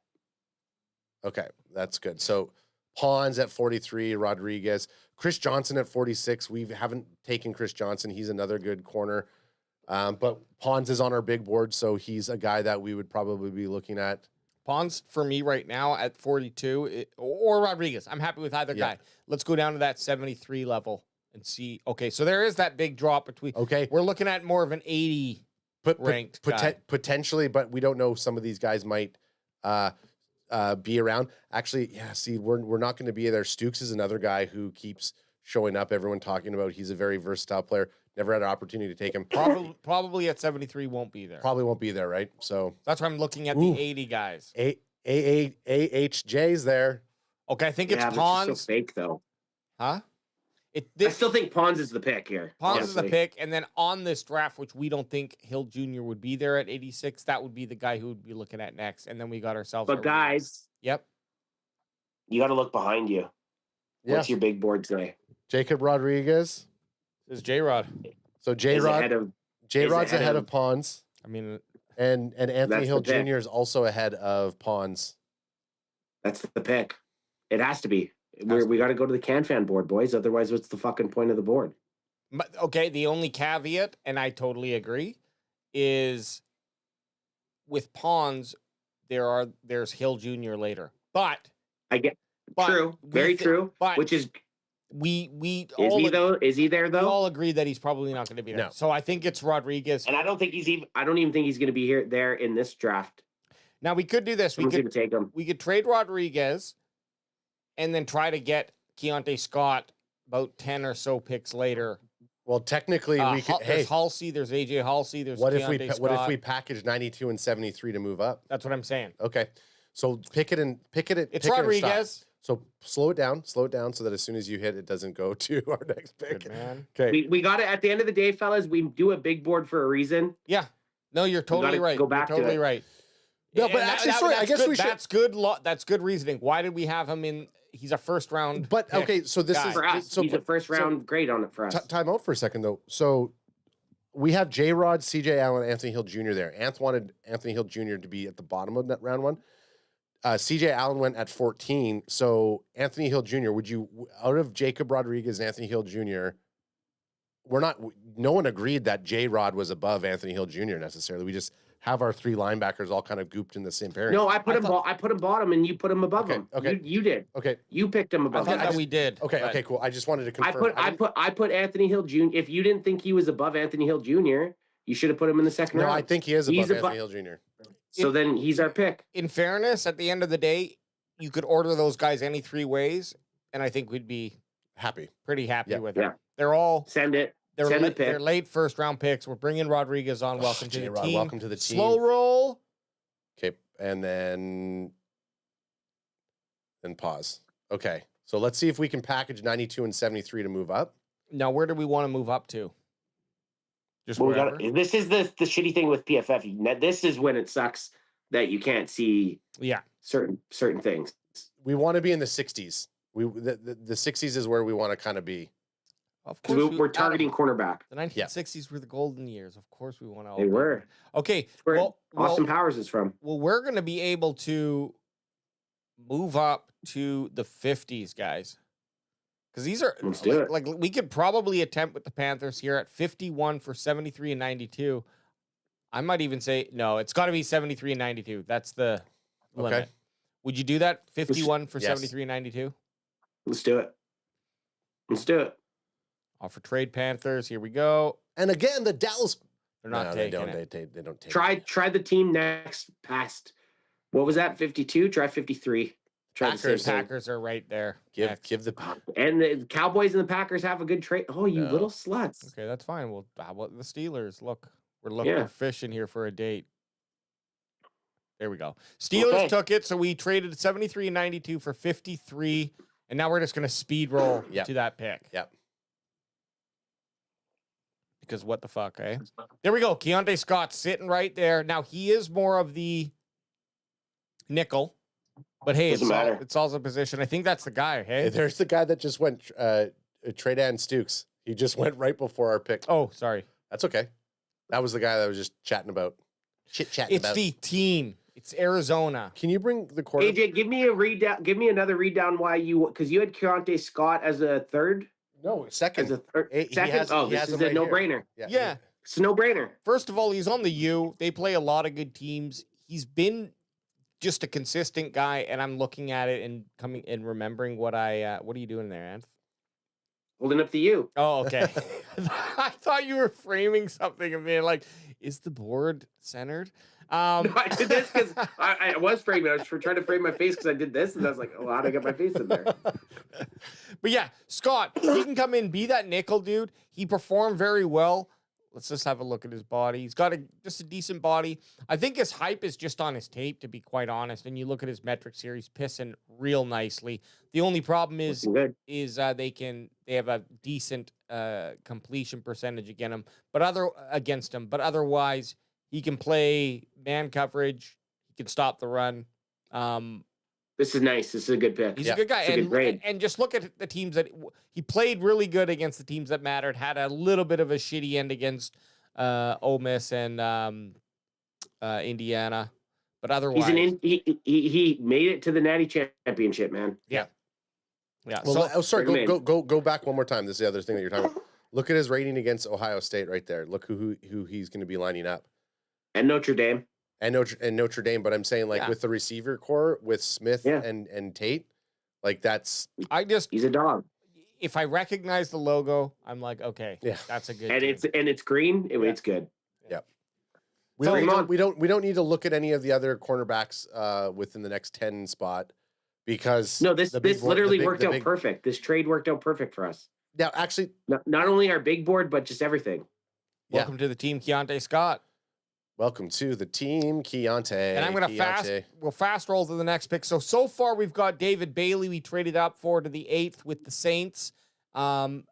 Okay, that's good. So Pons at 43, Rodriguez, Chris Johnson at 46. We haven't taken Chris Johnson. He's another good corner. But Pons is on our big board, so he's a guy that we would probably be looking at. Pons for me right now at 42 or Rodriguez. I'm happy with either guy. Let's go down to that 73 level and see. Okay, so there is that big drop between. Okay, we're looking at more of an 80 ranked guy. Potentially, but we don't know. Some of these guys might be around. Actually, see, we're not going to be there. Stukes is another guy who keeps showing up. Everyone talking about he's a very versatile player. Never had an opportunity to take him. Probably at 73 won't be there. Probably won't be there, right? So that's why I'm looking at the 80 guys. AHJ's there. Okay, I think it's Pons. It's so fake though. Huh? I still think Pons is the pick here. Pons is the pick, and then on this draft, which we don't think Hill Jr. would be there at 86, that would be the guy who would be looking at next. And then we got ourselves. But guys, you got to look behind you. What's your big board today? Jacob Rodriguez. This is J-Rod. So J-Rod's ahead of Pons. I mean, and Anthony Hill Jr. is also ahead of Pons. That's the pick. It has to be. We got to go to the CanFan board, boys. Otherwise, what's the fucking point of the board? But, okay, the only caveat, and I totally agree, is with Pons, there's Hill Jr. later. But I get true, very true. But which is is he there though? We all agree that he's probably not going to be there. No. So I think it's Rodriguez, and I don't even think he's going to be there in this draft. Now we could do this. We could take him. We could trade Rodriguez, and then try to get Keontae Scott about 10 or so picks later. Well, technically, we could. There's Halsey, there's AJ Halsey, there's what Keontae if we package 92 and 73 to move up? That's what I'm saying. Okay, so pick it. It's Rodriguez. So slow it down so that as soon as you hit, it doesn't go to our next pick. Good man. Okay, we got it. At the end of the day, fellas, we do a big board for a reason. Yeah. No, you're totally right. Go back you're totally to it. right. No, but actually, sorry. I guess we should. That's good reasoning. Why did we have him in? He's a first round. But okay, so this is for us. So he's a first round grade on it for us. Time out for a second though. So we have J-Rod, CJ Allen, Anthony Hill Jr. there. Anth wanted Anthony Hill Jr. to be at the bottom of that round one. CJ Allen went at 14. So Anthony Hill Jr., would you, out of Jacob Rodriguez and Anthony Hill Jr., no one agreed that J-Rod was above Anthony Hill Jr. necessarily. We just have our 3 linebackers all kind of gooped in the same pairing. No, I put him bottom, and you put him above him. Okay. You did. Okay. You picked him I above thought him. that we did. Okay. but- Okay. Cool. I just wanted to confirm. I put Anthony Hill Jr. If you didn't think he was above Anthony Hill Jr., you should have put him in the second No, round. I think he is He's above Anthony Hill Jr. So then he's our pick. In fairness, at the end of the day, you could order those guys any 3 ways, and I think we'd be Happy. pretty happy Yeah. with Yeah. it. They're all Send it. they're Send the late, they're pick. late first round picks. We're bringing Rodriguez on. Welcome to the J-Rod, team. welcome to the team. Slow roll. Okay. And then pause. Okay. So let's see if we can package 92 and 73 to move up. Now, where do we want to move up to? Just Well, wherever. this is the shitty thing with PFF. This is when it sucks that you can't see Yeah. certain things. We want to be in the 60s. The 60s is where we want to kind of be. Of Because course, we're targeting cornerback. The 1960s were the golden years. Of course, we want to. They were. Okay. Where Well, Austin Powers is from. we're going to be able to move up to the 50s, guys. Because these are Let's do it. like we could probably attempt with the Panthers here at 51 for 73 and 92. I might even say no. It's got to be 73 and 92. That's the limit. Okay. Would you do that? 51 for Yes. 73 and 92. Let's do it. Let's do it. Offer trade Panthers. Here we go. And again, the Dallas. They're not No, taking they don't. it. They don't take. Try the team next past. What was that? 52. Try 53. Try the same Packers. thing. Packers are right there. next. Give the. And the Cowboys and the Packers have a good trade. Oh, you No. little sluts. Okay, that's fine. Well, how about the Steelers? Look, we're fishing here for a date. There we go. Steelers Okay. took it, so we traded 73 and 92 for 53, and now we're just going to speed roll Yep. to that pick. Yep. Because what the fuck, eh? There we go. Keontae Scott sitting right there. Now, he is more of the nickel, but hey, Doesn't matter. it's also a position. I think that's the guy, hey? There's the guy that just went. Trey Dan Stukes. He just went right before our pick. Oh, sorry. That's okay. That was the guy that was just chatting about. Chit chatting It's about. the team. It's Arizona. Can you bring the quarter? AJ, give me a read down. Give me another read down why you because you had Keontae Scott as a third. No, second. As a third. He Second. has- Oh, he this has is him a right here. no-brainer. Yeah. It's a no-brainer. First of all, he's on the U. They play a lot of good teams. He's been just a consistent guy, and I'm looking at it and coming and remembering what I. What are you doing there, Anth? Holding up the U. Oh, okay. I thought you were framing something and being like, "Is the board centered?" No, I did this because I was framing. I was trying to frame my face because I did this, and I was like, "Oh, how'd I get my face in there?" But yeah, Scott, he can come in, be that nickel dude. He performed very well. Let's just have a look at his body. He's got just a decent body. I think his hype is just on his tape, to be quite honest. And you look at his metrics here, he's pissing real nicely. The only problem is Looking good. they have a decent completion percentage against him. But otherwise, he can play man coverage. He can stop the run. This is nice. This is a good pick. He's a good guy. It's a good grade. And just look at the teams that he played really good against the teams that mattered, had a little bit of a shitty end against Ole Miss and Indiana. But otherwise, he made it to the Natty Championship, man. yeah. Well, sorry. bring him Go back one more time. This is the other thing that you're talking about. Look at his rating against Ohio State right there. Look who he's going to be lining up. And Notre Dame. And Notre Dame, but I'm saying like Yeah. with the receiver core with Smith Yeah. and Tate, like that's He's a dog. if I recognize the logo, I'm like, okay, Yeah. that's a good. And team. it's green. It's good. we Bring him on. don't need to look at any of the other cornerbacks within the next 10 spot because No, this the literally big- worked the out big- perfect. This trade worked out perfect for us. Now actually, Not only our big board, but just everything. Welcome to the team, Keontae Scott. welcome to the team, Keontae. And I'm going to fast roll to the next pick. So far we've got David Bailey. We traded up for to the 8th with the Saints. And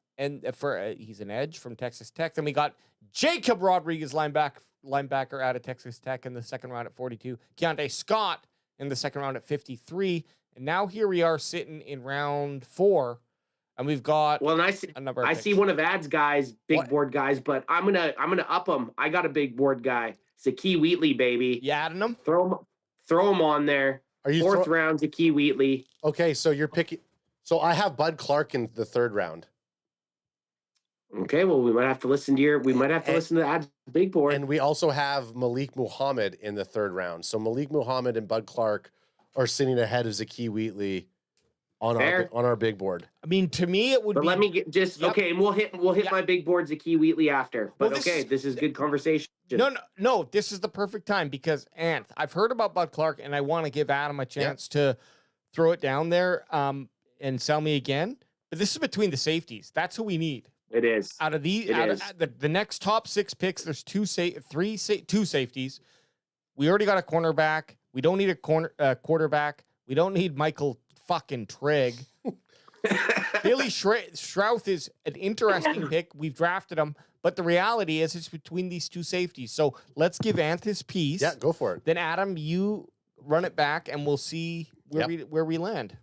for he's an edge from Texas Tech. Then we got Jacob Rodriguez, linebacker out of Texas Tech in the second round at 42. Keontae Scott in the second round at 53. And now here we are sitting in round 4. And we've got Well, and I see a number of I picks. see one of Ad's guys, big What? board guys, but I'm gonna up him. I got a big board guy. Zakee Wheatley, baby. You adding him? Throw him on there. Are you Fourth round, Zakee Wheatley. Okay, so you're picking. So I have Bud Clark in the 3rd round. Okay, well, we might have to listen to listen to Ad's big board. And we also have Malik Muhammad in the third round. So Malik Muhammad and Bud Clark are sitting ahead of Zakee Wheatley on our big board. I mean, to me, it would. But be... let me get okay, and we'll hit my big board Zakee Wheatley after. But this is good conversation. No, this is the perfect time because I've heard about Bud Clark, and I want to give Adam a chance to throw it down there and sell me again. But this is between the safeties. That's who we need. It is. Out of the next top 6 picks, there's two safeties. We already got a cornerback. We don't need a quarterback. We don't need Michael fucking Trigg. Billy Strouth is an interesting pick. We've drafted him, but the reality is it's between these two safeties. So let's give Anth his piece. Yeah, go for it. Then Adam, you run it back, and we'll see where we land.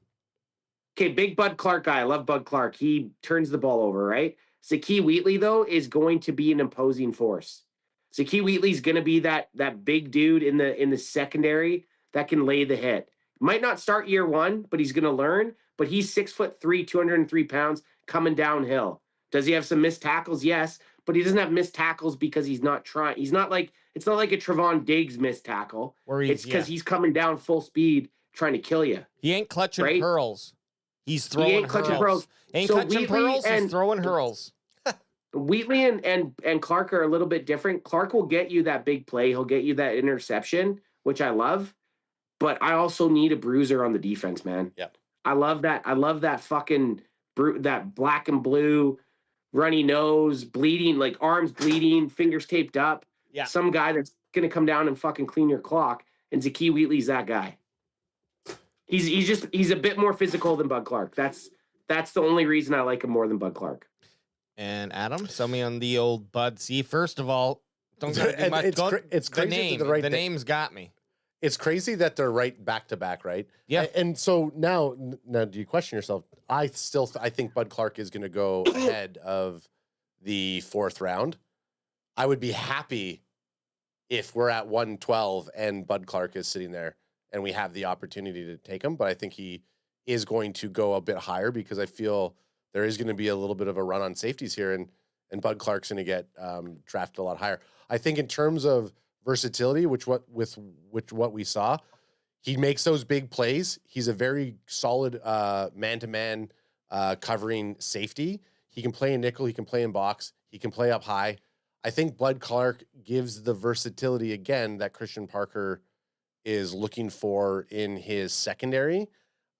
Okay, big Bud Clark guy. I love Bud Clark. He turns the ball over, right? Zakee Wheatley, though, is going to be an imposing force. Zakee Wheatley's going to be that big dude in the secondary that can lay the hit. Might not start year one, but he's going to learn. But he's 6'3", 203 pounds, coming downhill. Does he have some missed tackles? Yes, but he doesn't have missed tackles because he's not trying. It's not like a Trevon Diggs missed tackle. It's because he's coming down full speed trying to kill you. He ain't clutching pearls. He's throwing he ain't clutching pearls. Ain't clutching pearls, he's throwing hurls. Wheatley and Clark are a little bit different. Clark will get you that big play. He'll get you that interception, which I love. But I also need a bruiser on the defense, man. Yep. I love that. I love that fucking that black and blue, runny nose, bleeding, like arms bleeding, fingers taped up. Yeah. Some guy that's gonna come down and fucking clean your clock. And Zakee Wheatley's that guy. He's a bit more physical than Bud Clark. That's the only reason I like him more than Bud Clark. And Adam, sell me on the old Bud. See, first of all, don't gotta do much. It's crazy. The name's got me. It's crazy that they're right back to back, right? Yeah. And so now do you question yourself? I think Bud Clark is going to go ahead of the 4th round. I would be happy if we're at 112 and Bud Clark is sitting there and we have the opportunity to take him, but I think he is going to go a bit higher because I feel there is going to be a little bit of a run on safeties here, and Bud Clark's going to get drafted a lot higher. I think in terms of versatility, with what we saw, he makes those big plays. He's a very solid man-to-man covering safety. He can play in nickel. He can play in box. He can play up high. I think Bud Clark gives the versatility again that Christian Parker is looking for in his secondary.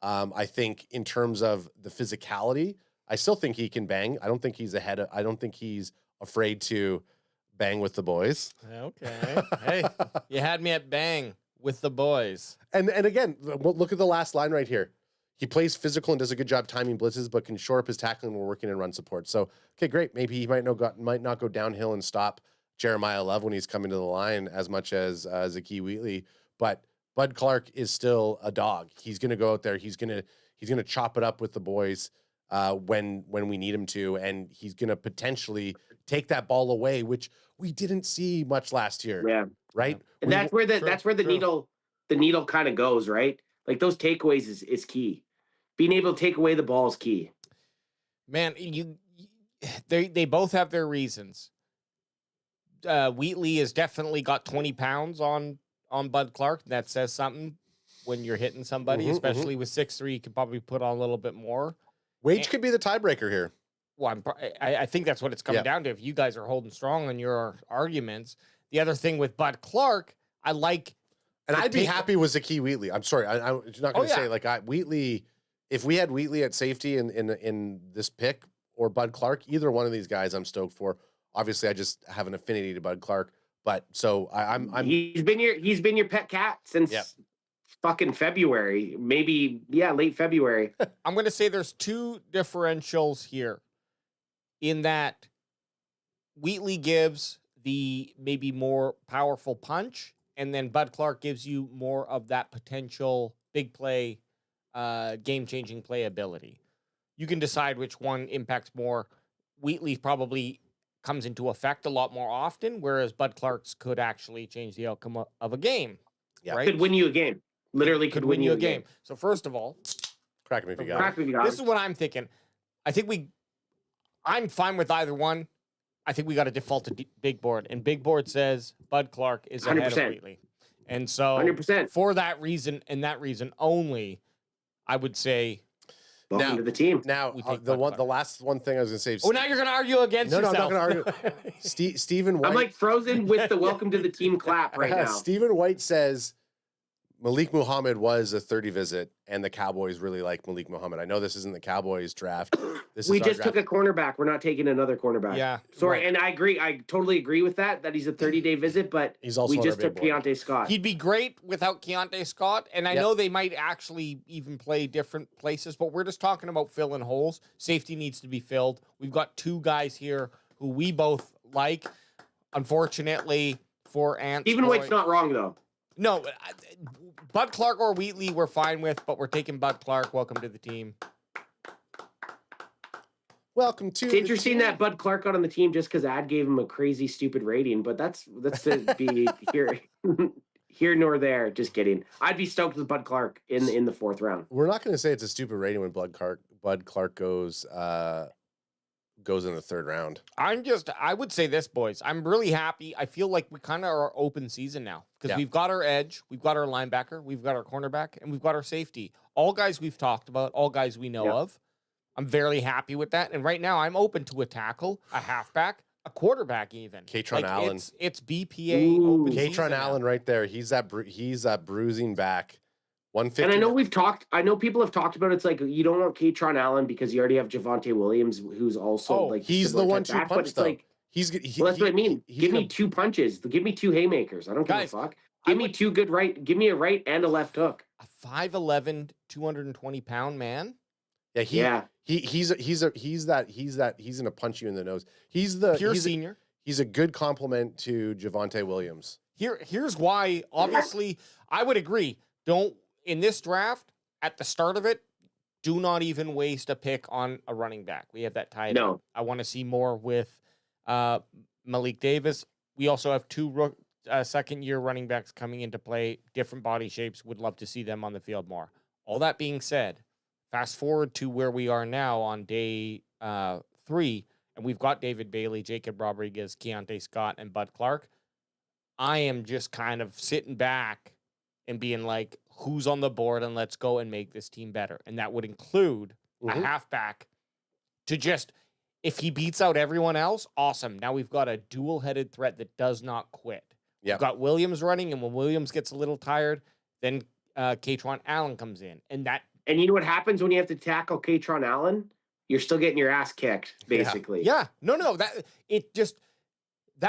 I think in terms of the physicality, I still think he can bang. I don't think he's afraid to bang with the boys. Okay. Hey, you had me at bang with the boys. And again, look at the last line right here. He plays physical and does a good job timing blitzes, but can shore up his tackling when working in run support. So, okay, great. Maybe he might not go downhill and stop Jeremiah Love when he's coming to the line as much as Zakee Wheatley. But Bud Clark is still a dog. He's going to go out there. He's going to chop it up with the boys when we need him to, and he's going to potentially take that ball away, which we didn't see much last year. Yeah. Right. And that's where the needle kind of goes, right? Like those takeaways is key. Being able to take away the ball is key. Man, they both have their reasons. Wheatley has definitely got 20 pounds on Bud Clark. That says something when you're hitting somebody, especially with 6'3", you could probably put on a little bit more. Wage could be the tiebreaker here. Well, I think that's what it's coming down to. If you guys are holding strong on your arguments. The other thing with Bud Clark, I like... And I'd be happy with Zakee Wheatley. I'm sorry. I'm not going to say, Wheatley... If we had Wheatley at safety in this pick or Bud Clark, either one of these guys I'm stoked for. Obviously, I just have an affinity to Bud Clark. But so I'm he's been your pet cat since fucking February, maybe late February. I'm going to say there's two differentials here, in that Wheatley gives the maybe more powerful punch, and then Bud Clark gives you more of that potential big play, game-changing play ability. You can decide which one impacts more. Wheatley probably comes into effect a lot more often, whereas Bud Clark's could actually change the outcome of a game. Yeah, right? Could win you a game. Literally could win you a game. So first of all, crack me if you got it. This is what I'm thinking. I think I'm fine with either one. I think we got to default to Big Board, and Big Board says Bud Clark is ahead 100%. of Wheatley. And so 100%. for that reason and that reason only, I would say welcome to the team. Now, the last one thing I was going to say. Oh, now you're going to argue against yourself. No, I'm not going to argue. Stephen White. I'm like frozen with the welcome to the team clap right now. Stephen White says Malik Muhammad was a 30 visit, and the Cowboys really like Malik Muhammad. I know this isn't the Cowboys draft. We just took a cornerback. We're not taking another cornerback. Yeah. Sorry, right. and I agree. I totally agree with that he's a 30-day visit, but we just took Keontae Scott. He'd be great without Keontae Scott, and I know they might actually even play different places, but we're just talking about filling holes. Safety needs to be filled. We've got two guys here who we both like. Unfortunately, for Ant. Stephen White's not wrong, though. No, Bud Clark or Wheatley we're fine with, but we're taking Bud Clark. Welcome to the team. Welcome to. It's interesting that Bud Clark got on the team just because Ad gave him a crazy, stupid rating, but that's to be here nor there. Just kidding. I'd be stoked with Bud Clark in the 4th round. We're not going to say it's a stupid rating when Bud Clark goes in the 3rd round. I would say this, boys. I'm really happy. I feel like we kind of are open season now because we've got our edge, we've got our linebacker, we've got our cornerback, and we've got our safety. All guys we've talked about, all guys we know of. I'm very happy with that. And right now I'm open to a tackle, a halfback, a quarterback even. Katron Allen. It's BPA open season Katron Allen right there. He's that bruising back. 150. And I know people have talked about it's like you don't want Katron Allen because you already have Javonte Williams, who's also he's the 1-2 punch though. Like, that's what I mean. Give me 2 punches. Give me 2 haymakers. I don't give a fuck. Give me 2 good right. Give me a right and a left hook. A 5'11", 220-pound man. Yeah, he's gonna punch you in the nose. He's senior. He's a good compliment to Javonte Williams. Here's why. Obviously, I would agree. Don't in this draft at the start of it. Do not even waste a pick on a running back. We have that tied up. I want to see more with Malik Davis. We also have 2 second-year running backs coming into play. Different body shapes. Would love to see them on the field more. All that being said. Fast forward to where we are now on day 3, and we've got David Bailey, Jacob Rodriguez, Keontae Scott, and Bud Clark. I am just kind of sitting back and being like, who's on the board, and let's go and make this team better. And that would include a halfback to just, if he beats out everyone else, awesome. Now we've got a dual-headed threat that does not quit. We've got Williams running, and when Williams gets a little tired, then Katron Allen comes in. And you know what happens when you have to tackle Katron Allen? You're still getting your ass kicked, basically. Yeah. No. That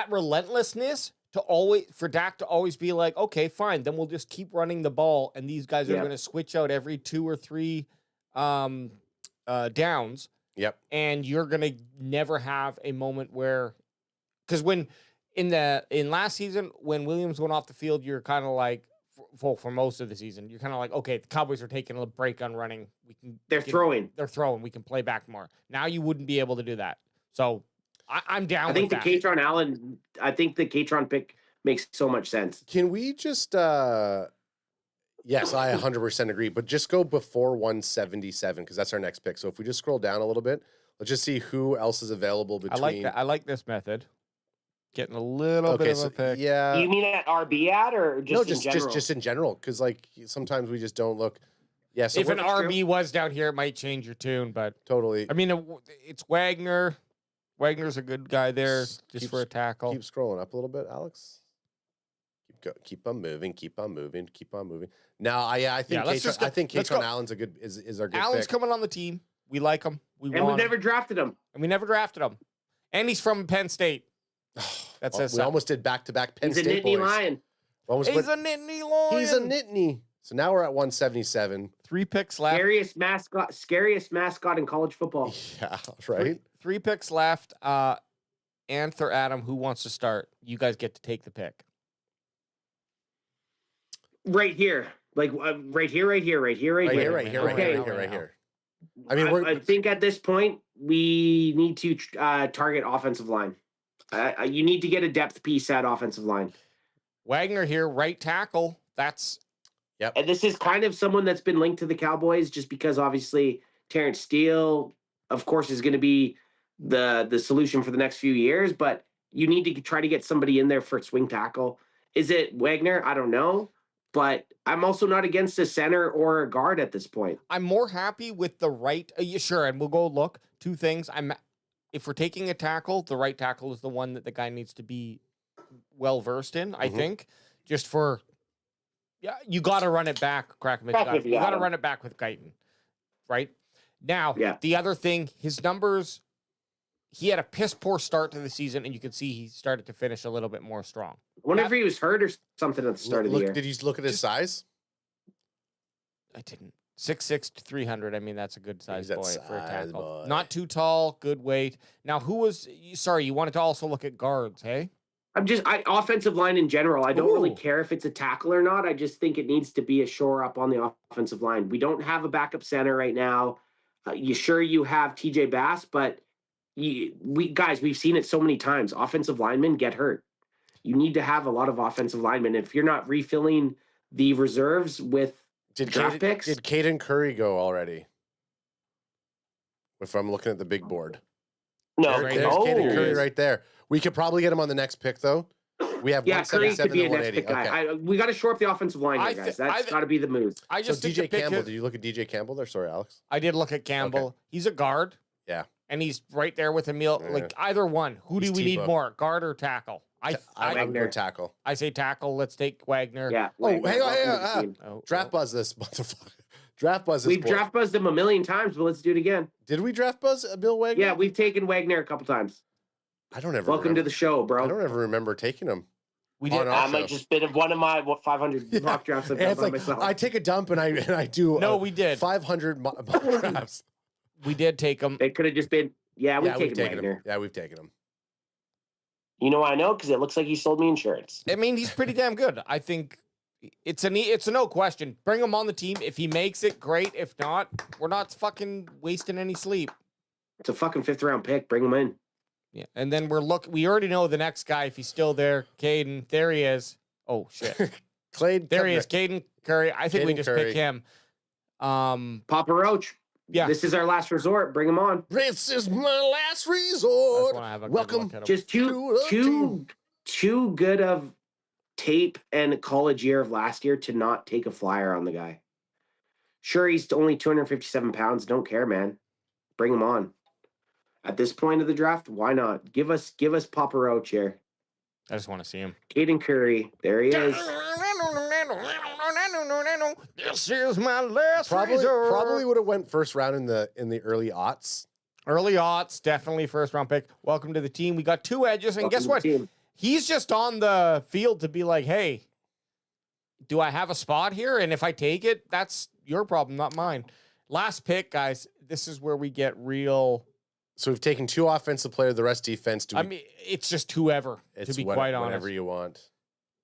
relentlessness for Dak to always be like, okay, fine, then we'll just keep running the ball, and these guys are going to switch out every 2 or 3 downs. Yep. And you're gonna never have a moment where, because when in last season when Williams went off the field, you're kind of like. For most of the season, you're kind of like, okay, the Cowboys are taking a break on running. They're throwing. We can play back more. Now you wouldn't be able to do that. So I'm down. I think the Katron Allen. I think the Katron pick makes so much sense. Can we just? Yes, I 100% agree. But just go before 177 because that's our next pick. So if we just scroll down a little bit, let's just see who else is available between. I like that. I like this method. Getting a little bit of a pick. Yeah. You mean at RB ad or just in general? just in general, because like sometimes we just don't look. Yeah. So if an RB was down here, it might change your tune, but totally. I mean, it's Wagner. Wagner's a good guy there, just for a tackle. Keep scrolling up a little bit, Alex. Keep on moving. Now, I think Katron Allen's is our good. Allen's pick. coming on the team. We like him. We've never drafted him. And he's from Penn State. That says we almost did back-to-back Penn State boys. He's a Nittany Lion. He's a Nittany Lion. He's a Nittany. So now we're at 177. 3 picks left. Scariest mascot in college football. Yeah, right. 3 picks left. Anth or Adam, who wants to start? You guys get to take the pick. Right here. Like right here. Okay. I mean, I think at this point we need to target offensive line. You need to get a depth piece at offensive line. Wagner here, right tackle. Yep. And this is kind of someone that's been linked to the Cowboys just because obviously Terrence Steele, of course, is going to be the solution for the next few years, but you need to try to get somebody in there for swing tackle. Is it Wagner? I don't know, but I'm also not against a center or a guard at this point. I'm more happy with the right. Sure, and we'll go look. Two things. If we're taking a tackle, the right tackle is the one that the guy needs to be well versed in. I think, just for you got to run it back. You got to run it back with Guyton, right? Now, the other thing, his numbers. He had a piss poor start to the season, and you could see he started to finish a little bit more strong. I wonder if he was hurt or something at the start of the year. Did you look at his size? I didn't. 6'6" to 300. I mean, that's a good size boy for a tackle. Boy. Not too tall, good weight. Now, you wanted to also look at guards, hey? Offensive line in general. I don't really care if it's a tackle or not. I just think it needs to be a shore up on the offensive line. We don't have a backup center right now. You have TJ Bass, but we've seen it so many times. Offensive linemen get hurt. You need to have a lot of offensive linemen. If you're not refilling the reserves with draft picks. Did Caden Curry go already? If I'm looking at the big board. No, there's Caden Curry right there. We could probably get him on the next pick, though. We have Curry could be a next 180. pick guy. We got to shore up the offensive line here, guys. That's got to be the move. DJ Campbell. Did you look at DJ Campbell there? Sorry, Alex. I did look at Campbell. Okay. He's a guard. Yeah. And he's right there with Emil. Like either one. Who do we need more, guard or tackle? I go tackle. I say tackle. Let's take Wagner. Yeah. Draft buzz this motherfucker. Draft buzz this. We've draft buzzed him a million times, but let's do it again. Did we draft buzz Bill Wagner? Yeah, we've taken Wagner a couple times. I don't ever. Welcome to the show, bro. I don't ever remember taking him. We did. I might just been one of my 500 mock drafts I've done by myself. I take a dump and I do. No, we did 500 mock drafts. We did take him. It could have just been. Yeah, we've taken him. Yeah, we've taken him. You know, I know because it looks like he sold me insurance. I mean, he's pretty damn good. I think it's a no question. Bring him on the team. If he makes it, great. If not, we're not fucking wasting any sleep. It's a fucking 5th round pick. Bring him in. Yeah, and then we already know the next guy if he's still there. Caden, there he is. Oh shit, there he is. Caden Curry. I think we just pick him. Papa Roach. Yeah, this is our last resort. Bring him on. This is my last resort. Welcome. Just too good of tape and college year of last year to not take a flyer on the guy. Sure, he's only 257 pounds. Don't care, man. Bring him on. At this point of the draft, why not? Give us Papa Roach here. I just want to see him. Caden Curry. There he is. This is my last resort. Probably would have went first round in the early aughts. Early aughts, definitely first round pick. Welcome to the team. We got 2 edges, and guess what? He's just on the field to be like, hey, do I have a spot here? And if I take it, that's your problem, not mine. Last pick, guys. This is where we get real. So we've taken 2 offensive players, the rest defense. I mean, it's just whoever, to be quite honest. Whatever you want.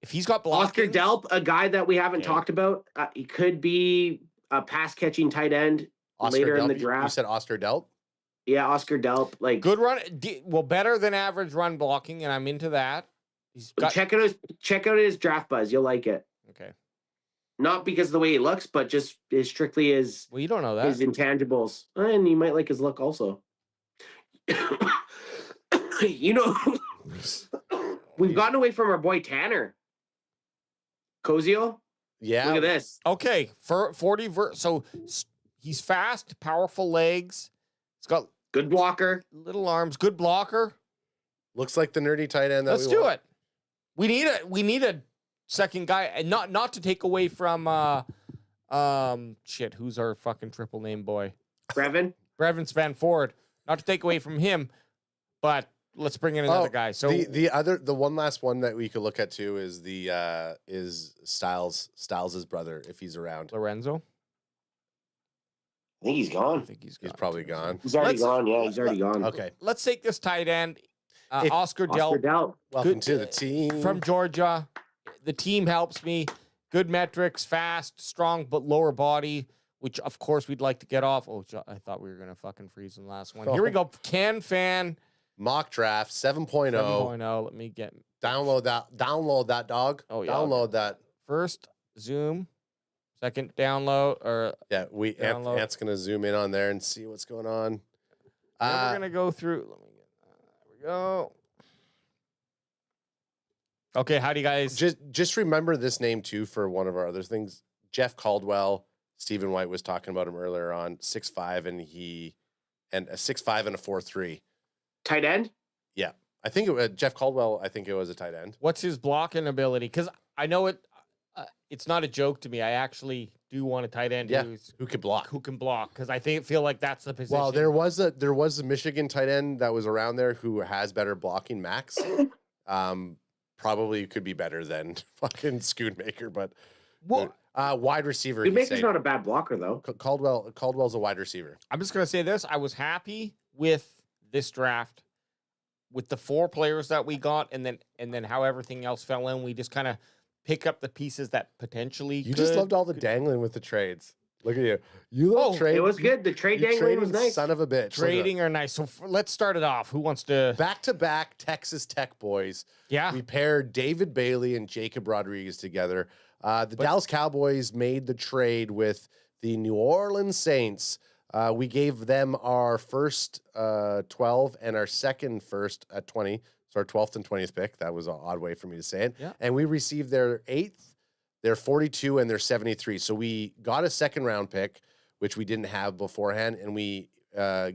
If he's got blocking. Oscar Delp, a guy that we haven't talked about. He could be a pass-catching tight end later in the draft. You said Oscar Delp? Yeah, Oscar Delp. Like, good run. Well, better than average run blocking, and I'm into that. Check out his draft buzz. You'll like it. Okay. Not because of the way he looks, but just strictly his. Well, you don't know that. His intangibles. And you might like his look also. You know, we've gotten away from our boy Tanner Cozio. Yeah, look at this. Okay, for 40 so he's fast, powerful legs. He's got good blocker, little arms, good blocker. Looks like the nerdy tight end. Let's do it. We need a second guy, and not to take away from who's our fucking triple name boy? Brevin Spanford. Not to take away from him, but let's bring in another guy. So the one last one that we could look at too is Styles' brother, if he's around. Lorenzo. I think he's gone. He's probably gone. He's already gone. Yeah, he's already gone. Okay. Let's take this tight end, Oscar Delp. Welcome to the team. From Georgia. The team helps me. Good metrics, fast, strong, but lower body, which, of course, we'd like to get off. Oh, I thought we were going to fucking freeze in the last one. Here we go. CanFan. Mock draft 7.0. 7.0. Let me get. Download that, dog. Oh, yeah. Download that. First, zoom. Second, download. Ant's going to zoom in on there and see what's going on. We're going to go through. Let me we go. Okay, how do you guys just remember this name too for one of our other things? Jeff Caldwell. Stephen White was talking about him earlier on 6'5", and a 6'5" and a 4.3. Tight end? Yeah. I think it was Jeff Caldwell. I think it was a tight end. What's his blocking ability? Because I know it's not a joke to me. I actually do want a tight end who can block. Because I feel like that's the position. Well, there was a Michigan tight end that was around there who has better blocking. Max, probably could be better than fucking Schoonmaker, but wide receiver. Schoonmaker's not a bad blocker though. Caldwell's a wide receiver. I'm just gonna say this: I was happy with this draft, with the 4 players that we got, and then how everything else fell in. We just kind of pick up the pieces that potentially. You just loved all the dangling with the trades. Look at you. You love trade. It was good. The trade dangling was nice. Son of a bitch. Trading are nice. So let's start it off. Who wants to? Back-to-back Texas Tech boys. Yeah. We paired David Bailey and Jacob Rodriguez together. Dallas Cowboys made the trade with the New Orleans Saints. We gave them our first 12 and our second first at 20. So our 12th and 20th pick. That was an odd way for me to say it. Yeah. And we received their 8th, their 42, and their 73. So we got a second round pick, which we didn't have beforehand, and we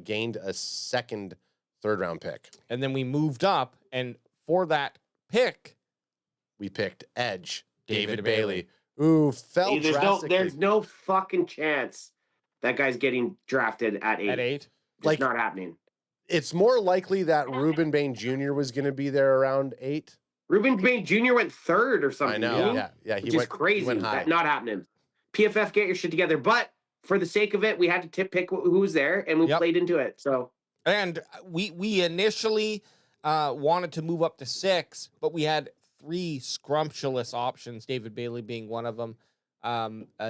gained a second third round pick. And then we moved up, and for that pick, we picked edge David Bailey, who fell drastically. There's no fucking chance that guy's getting drafted at 8. At 8? It's not happening. It's more likely that Ruben Bain Jr. was going to be there around 8. Ruben Bain Jr. went 3rd or something. I know. Yeah. Which is crazy. That's not happening. PFF, get your shit together. But for the sake of it, we had to pick who was there, and we played into it. So, and we initially wanted to move up to 6, but we had 3 scrumptious options. David Bailey being one of them.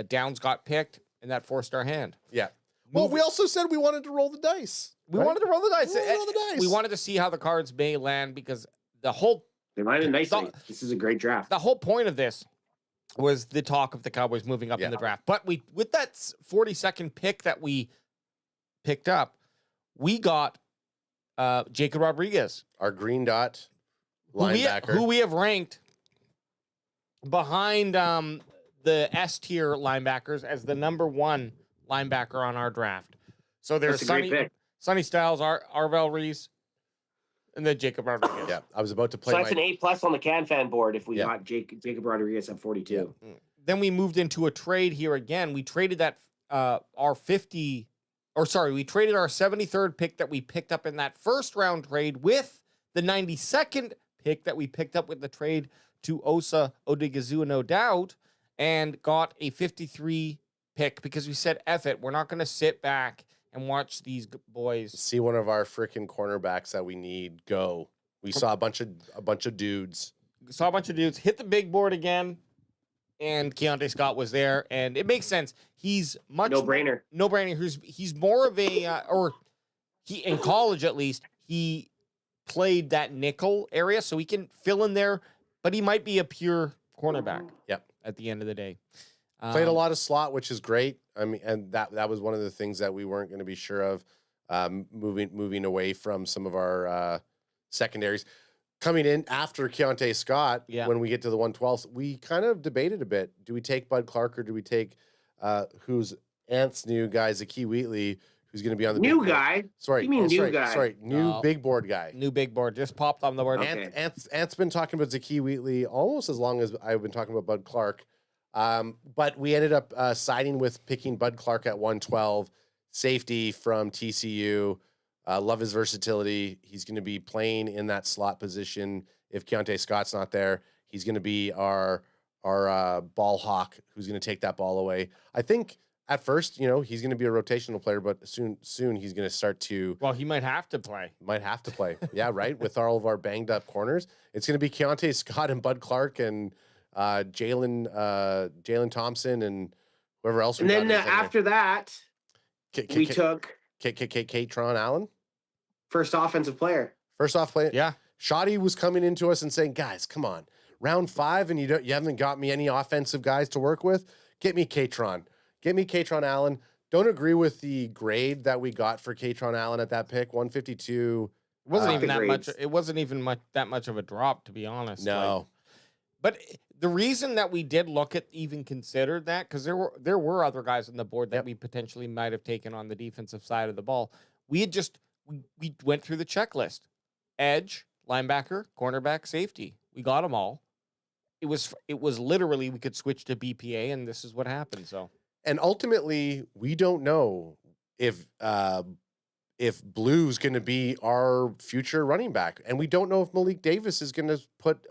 Downs got picked, and that forced our hand. Yeah. Well, we also said we wanted to roll the dice. We wanted to roll the dice. We wanted to see how the cards may land because the whole. They landed nicely. This is a great draft. The whole point of this was the talk of the Cowboys moving up in the draft. But with that 42nd pick that we picked up, we got Jacob Rodriguez, our green dot linebacker, who we have ranked behind the S tier linebackers as the number 1 linebacker on our draft. So there's Sonny Styles, Arvell Reese, and then Jacob Rodriguez. Yeah, I was about to play. So that's an A+ on the CanFan board if we got Jacob Rodriguez at 42. Yeah. Then we moved into a trade here again. We traded that we traded our 73rd pick that we picked up in that first round trade with the 92nd pick that we picked up with the trade to Osa Odigizua, no doubt, and got a 53 pick because we said, F it, we're not going to sit back and watch these boys. See one of our freaking cornerbacks that we need go. We saw a bunch of dudes. Saw a bunch of dudes hit the big board again, and Keontae Scott was there, and it makes sense. He's much no-brainer. He's more of a he in college at least he played that nickel area, so he can fill in there, but he might be a pure cornerback. Yep. At the end of the day, played a lot of slot, which is great. I mean, and that was one of the things that we weren't going to be sure of, moving away from some of our secondaries. Coming in after Keontae Scott, when we get to the 112th, we kind of debated a bit. Do we take Bud Clark or do we take who's Ant's new guy, Zakee Wheatley, who's going to be on the new guy? Sorry, big board guy. New big board just popped on the board. Okay. Ant's been talking about Zakee Wheatley almost as long as I've been talking about Bud Clark. But we ended up siding with picking Bud Clark at 112, safety from TCU. Love his versatility. He's going to be playing in that slot position. If Keontae Scott's not there, he's going to be our ball hawk who's going to take that ball away. I think at first, he's going to be a rotational player, but soon he's going to start to. Well, he might have to play. Yeah, right. With all of our banged up corners, it's going to be Keontae Scott and Bud Clark and Jalen Thompson and whoever else. And then after that, we took Katron Allen, first offensive player. Yeah, Shoddy was coming into us and saying, "Guys, come on, round 5, and you haven't got me any offensive guys to work with. Get me Katron Allen." Don't agree with the grade that we got for Katron Allen at that pick, 152 It wasn't even that much. It wasn't even that much of a drop, to be honest. No. But the reason that we did look at even considered that, because there were other guys on the board that we potentially might have taken on the defensive side of the ball. We had we went through the checklist: edge, linebacker, cornerback, safety. We got them all. It was literally we could switch to BPA, and this is what happened. So, and ultimately, we don't know if Blue's going to be our future running back, and we don't know if Malik Davis is going to put.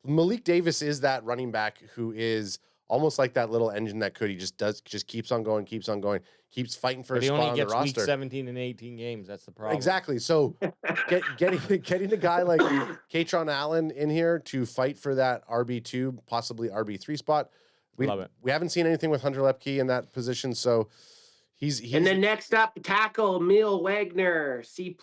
Malik Davis is that running back who is almost like that little engine that could. He just keeps on going, keeps fighting for a spot on the roster. He only gets week 17 and 18 games. That's the problem. Exactly. So getting a guy like Katron Allen in here to fight for that RB2, possibly RB3 spot. Love it. We haven't seen anything with Hunter Lepke in that position, so he's and then next up, tackle Emil Wagner, C+.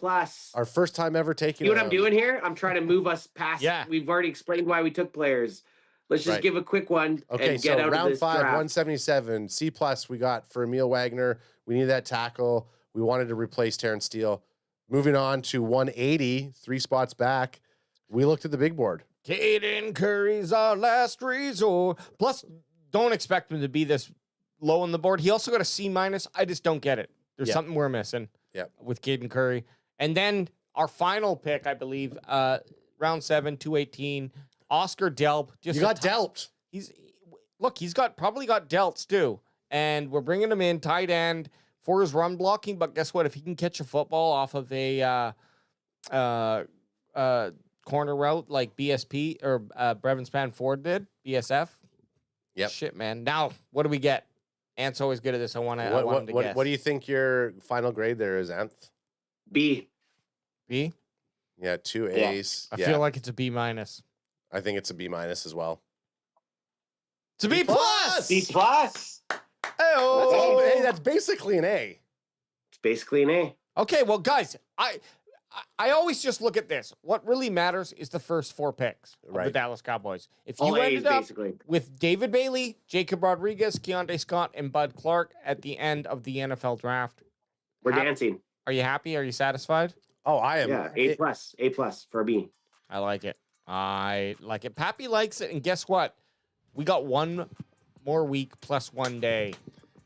Our first time ever taking. You know what I'm doing here? I'm trying to move us past. Yeah. We've already explained why we took players. Let's just give a quick one. Okay, and get so out round of this 5, draft. 177, C+ we got for Emil Wagner. We need that tackle. We wanted to replace Terrence Steele. Moving on to 180, 3 spots back. We looked at the big board. Caden Curry's our last resort. Plus, don't expect him to be this low on the board. He also got a C-. I just don't get it. There's something we're missing with Caden Curry. And then our final pick, I believe, round 7, 218, Oscar Delp. You got Delp. He's probably got Delts too. And we're bringing him in tight end for his run blocking. But guess what? If he can catch a football off of a corner route like BSP or Brevin Span Ford did, BSF. Yep. Shit, man. Now, what do we get? Ant's always good at this. I want him to guess. What do you think your final grade there is, Anth? B. B? Yeah, 2 A's. I feel like it's a B-. I think it's a B- as well. It's a B+. B+. Oh, hey, that's basically an A. It's basically an A. Okay, well, guys, I always just look at this. What really matters is the first 4 picks of the Dallas Cowboys. If you ended up with David Bailey, Jacob Rodriguez, Keontae Scott, and Bud Clark at the end of the NFL draft, we're dancing. Are you happy? Are you satisfied? Oh, I am. Yeah, A+. A+ for a B. I like it. I like it. Pappy likes it, and guess what? We got 1 more week plus 1 day.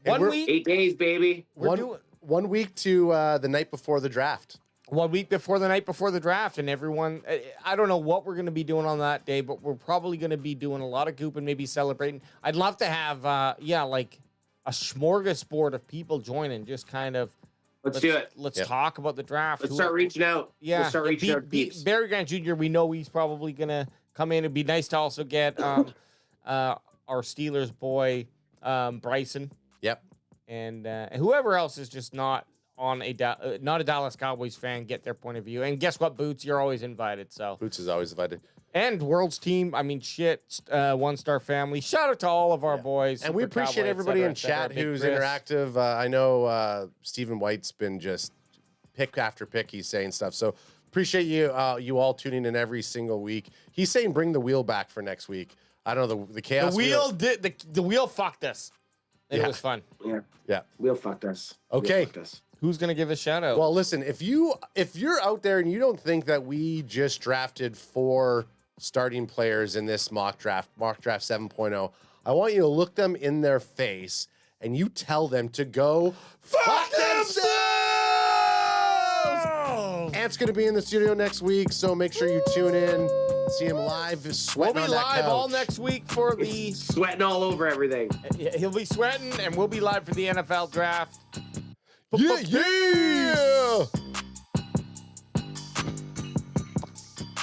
1 week, 8 days, baby. One week to the night before the draft. 1 week before the night before the draft, and everyone. I don't know what we're going to be doing on that day, but we're probably going to be doing a lot of goop and maybe celebrating. I'd love to have, like a smorgasbord of people joining. Just kind of. Let's do it. Let's talk about the draft. Let's start reaching out. Yeah, let's start reaching out. Barry Grant Jr. We know he's probably going to come in. It'd be nice to also get our Steelers boy Bryson. Yep. And whoever else is just not on not a Dallas Cowboys fan, get their point of view. And guess what, Boots? You're always invited. So Boots is always invited. And World's team. I mean, shit. 1 Star family. Shout out to all of our boys. And we appreciate everybody in chat who's interactive. I know Stephen White's been just pick after pick. He's saying stuff. So appreciate you all tuning in every single week. He's saying bring the wheel back for next week. I don't know, the chaos. The wheel fucked us. It was fun. Yeah. Wheel fucked us. Okay. Who's gonna give a shout out? Well, listen, if you're out there and you don't think that we just drafted 4 starting players in this mock draft 7.0, I want you to look them in their face and you tell them to go fuck themselves. Ant's gonna be in the studio next week, so make sure you tune in. See him live, sweating on that couch. We'll be live all next week for the sweating all over everything. He'll be sweating, and we'll be live for the NFL draft. Yeah.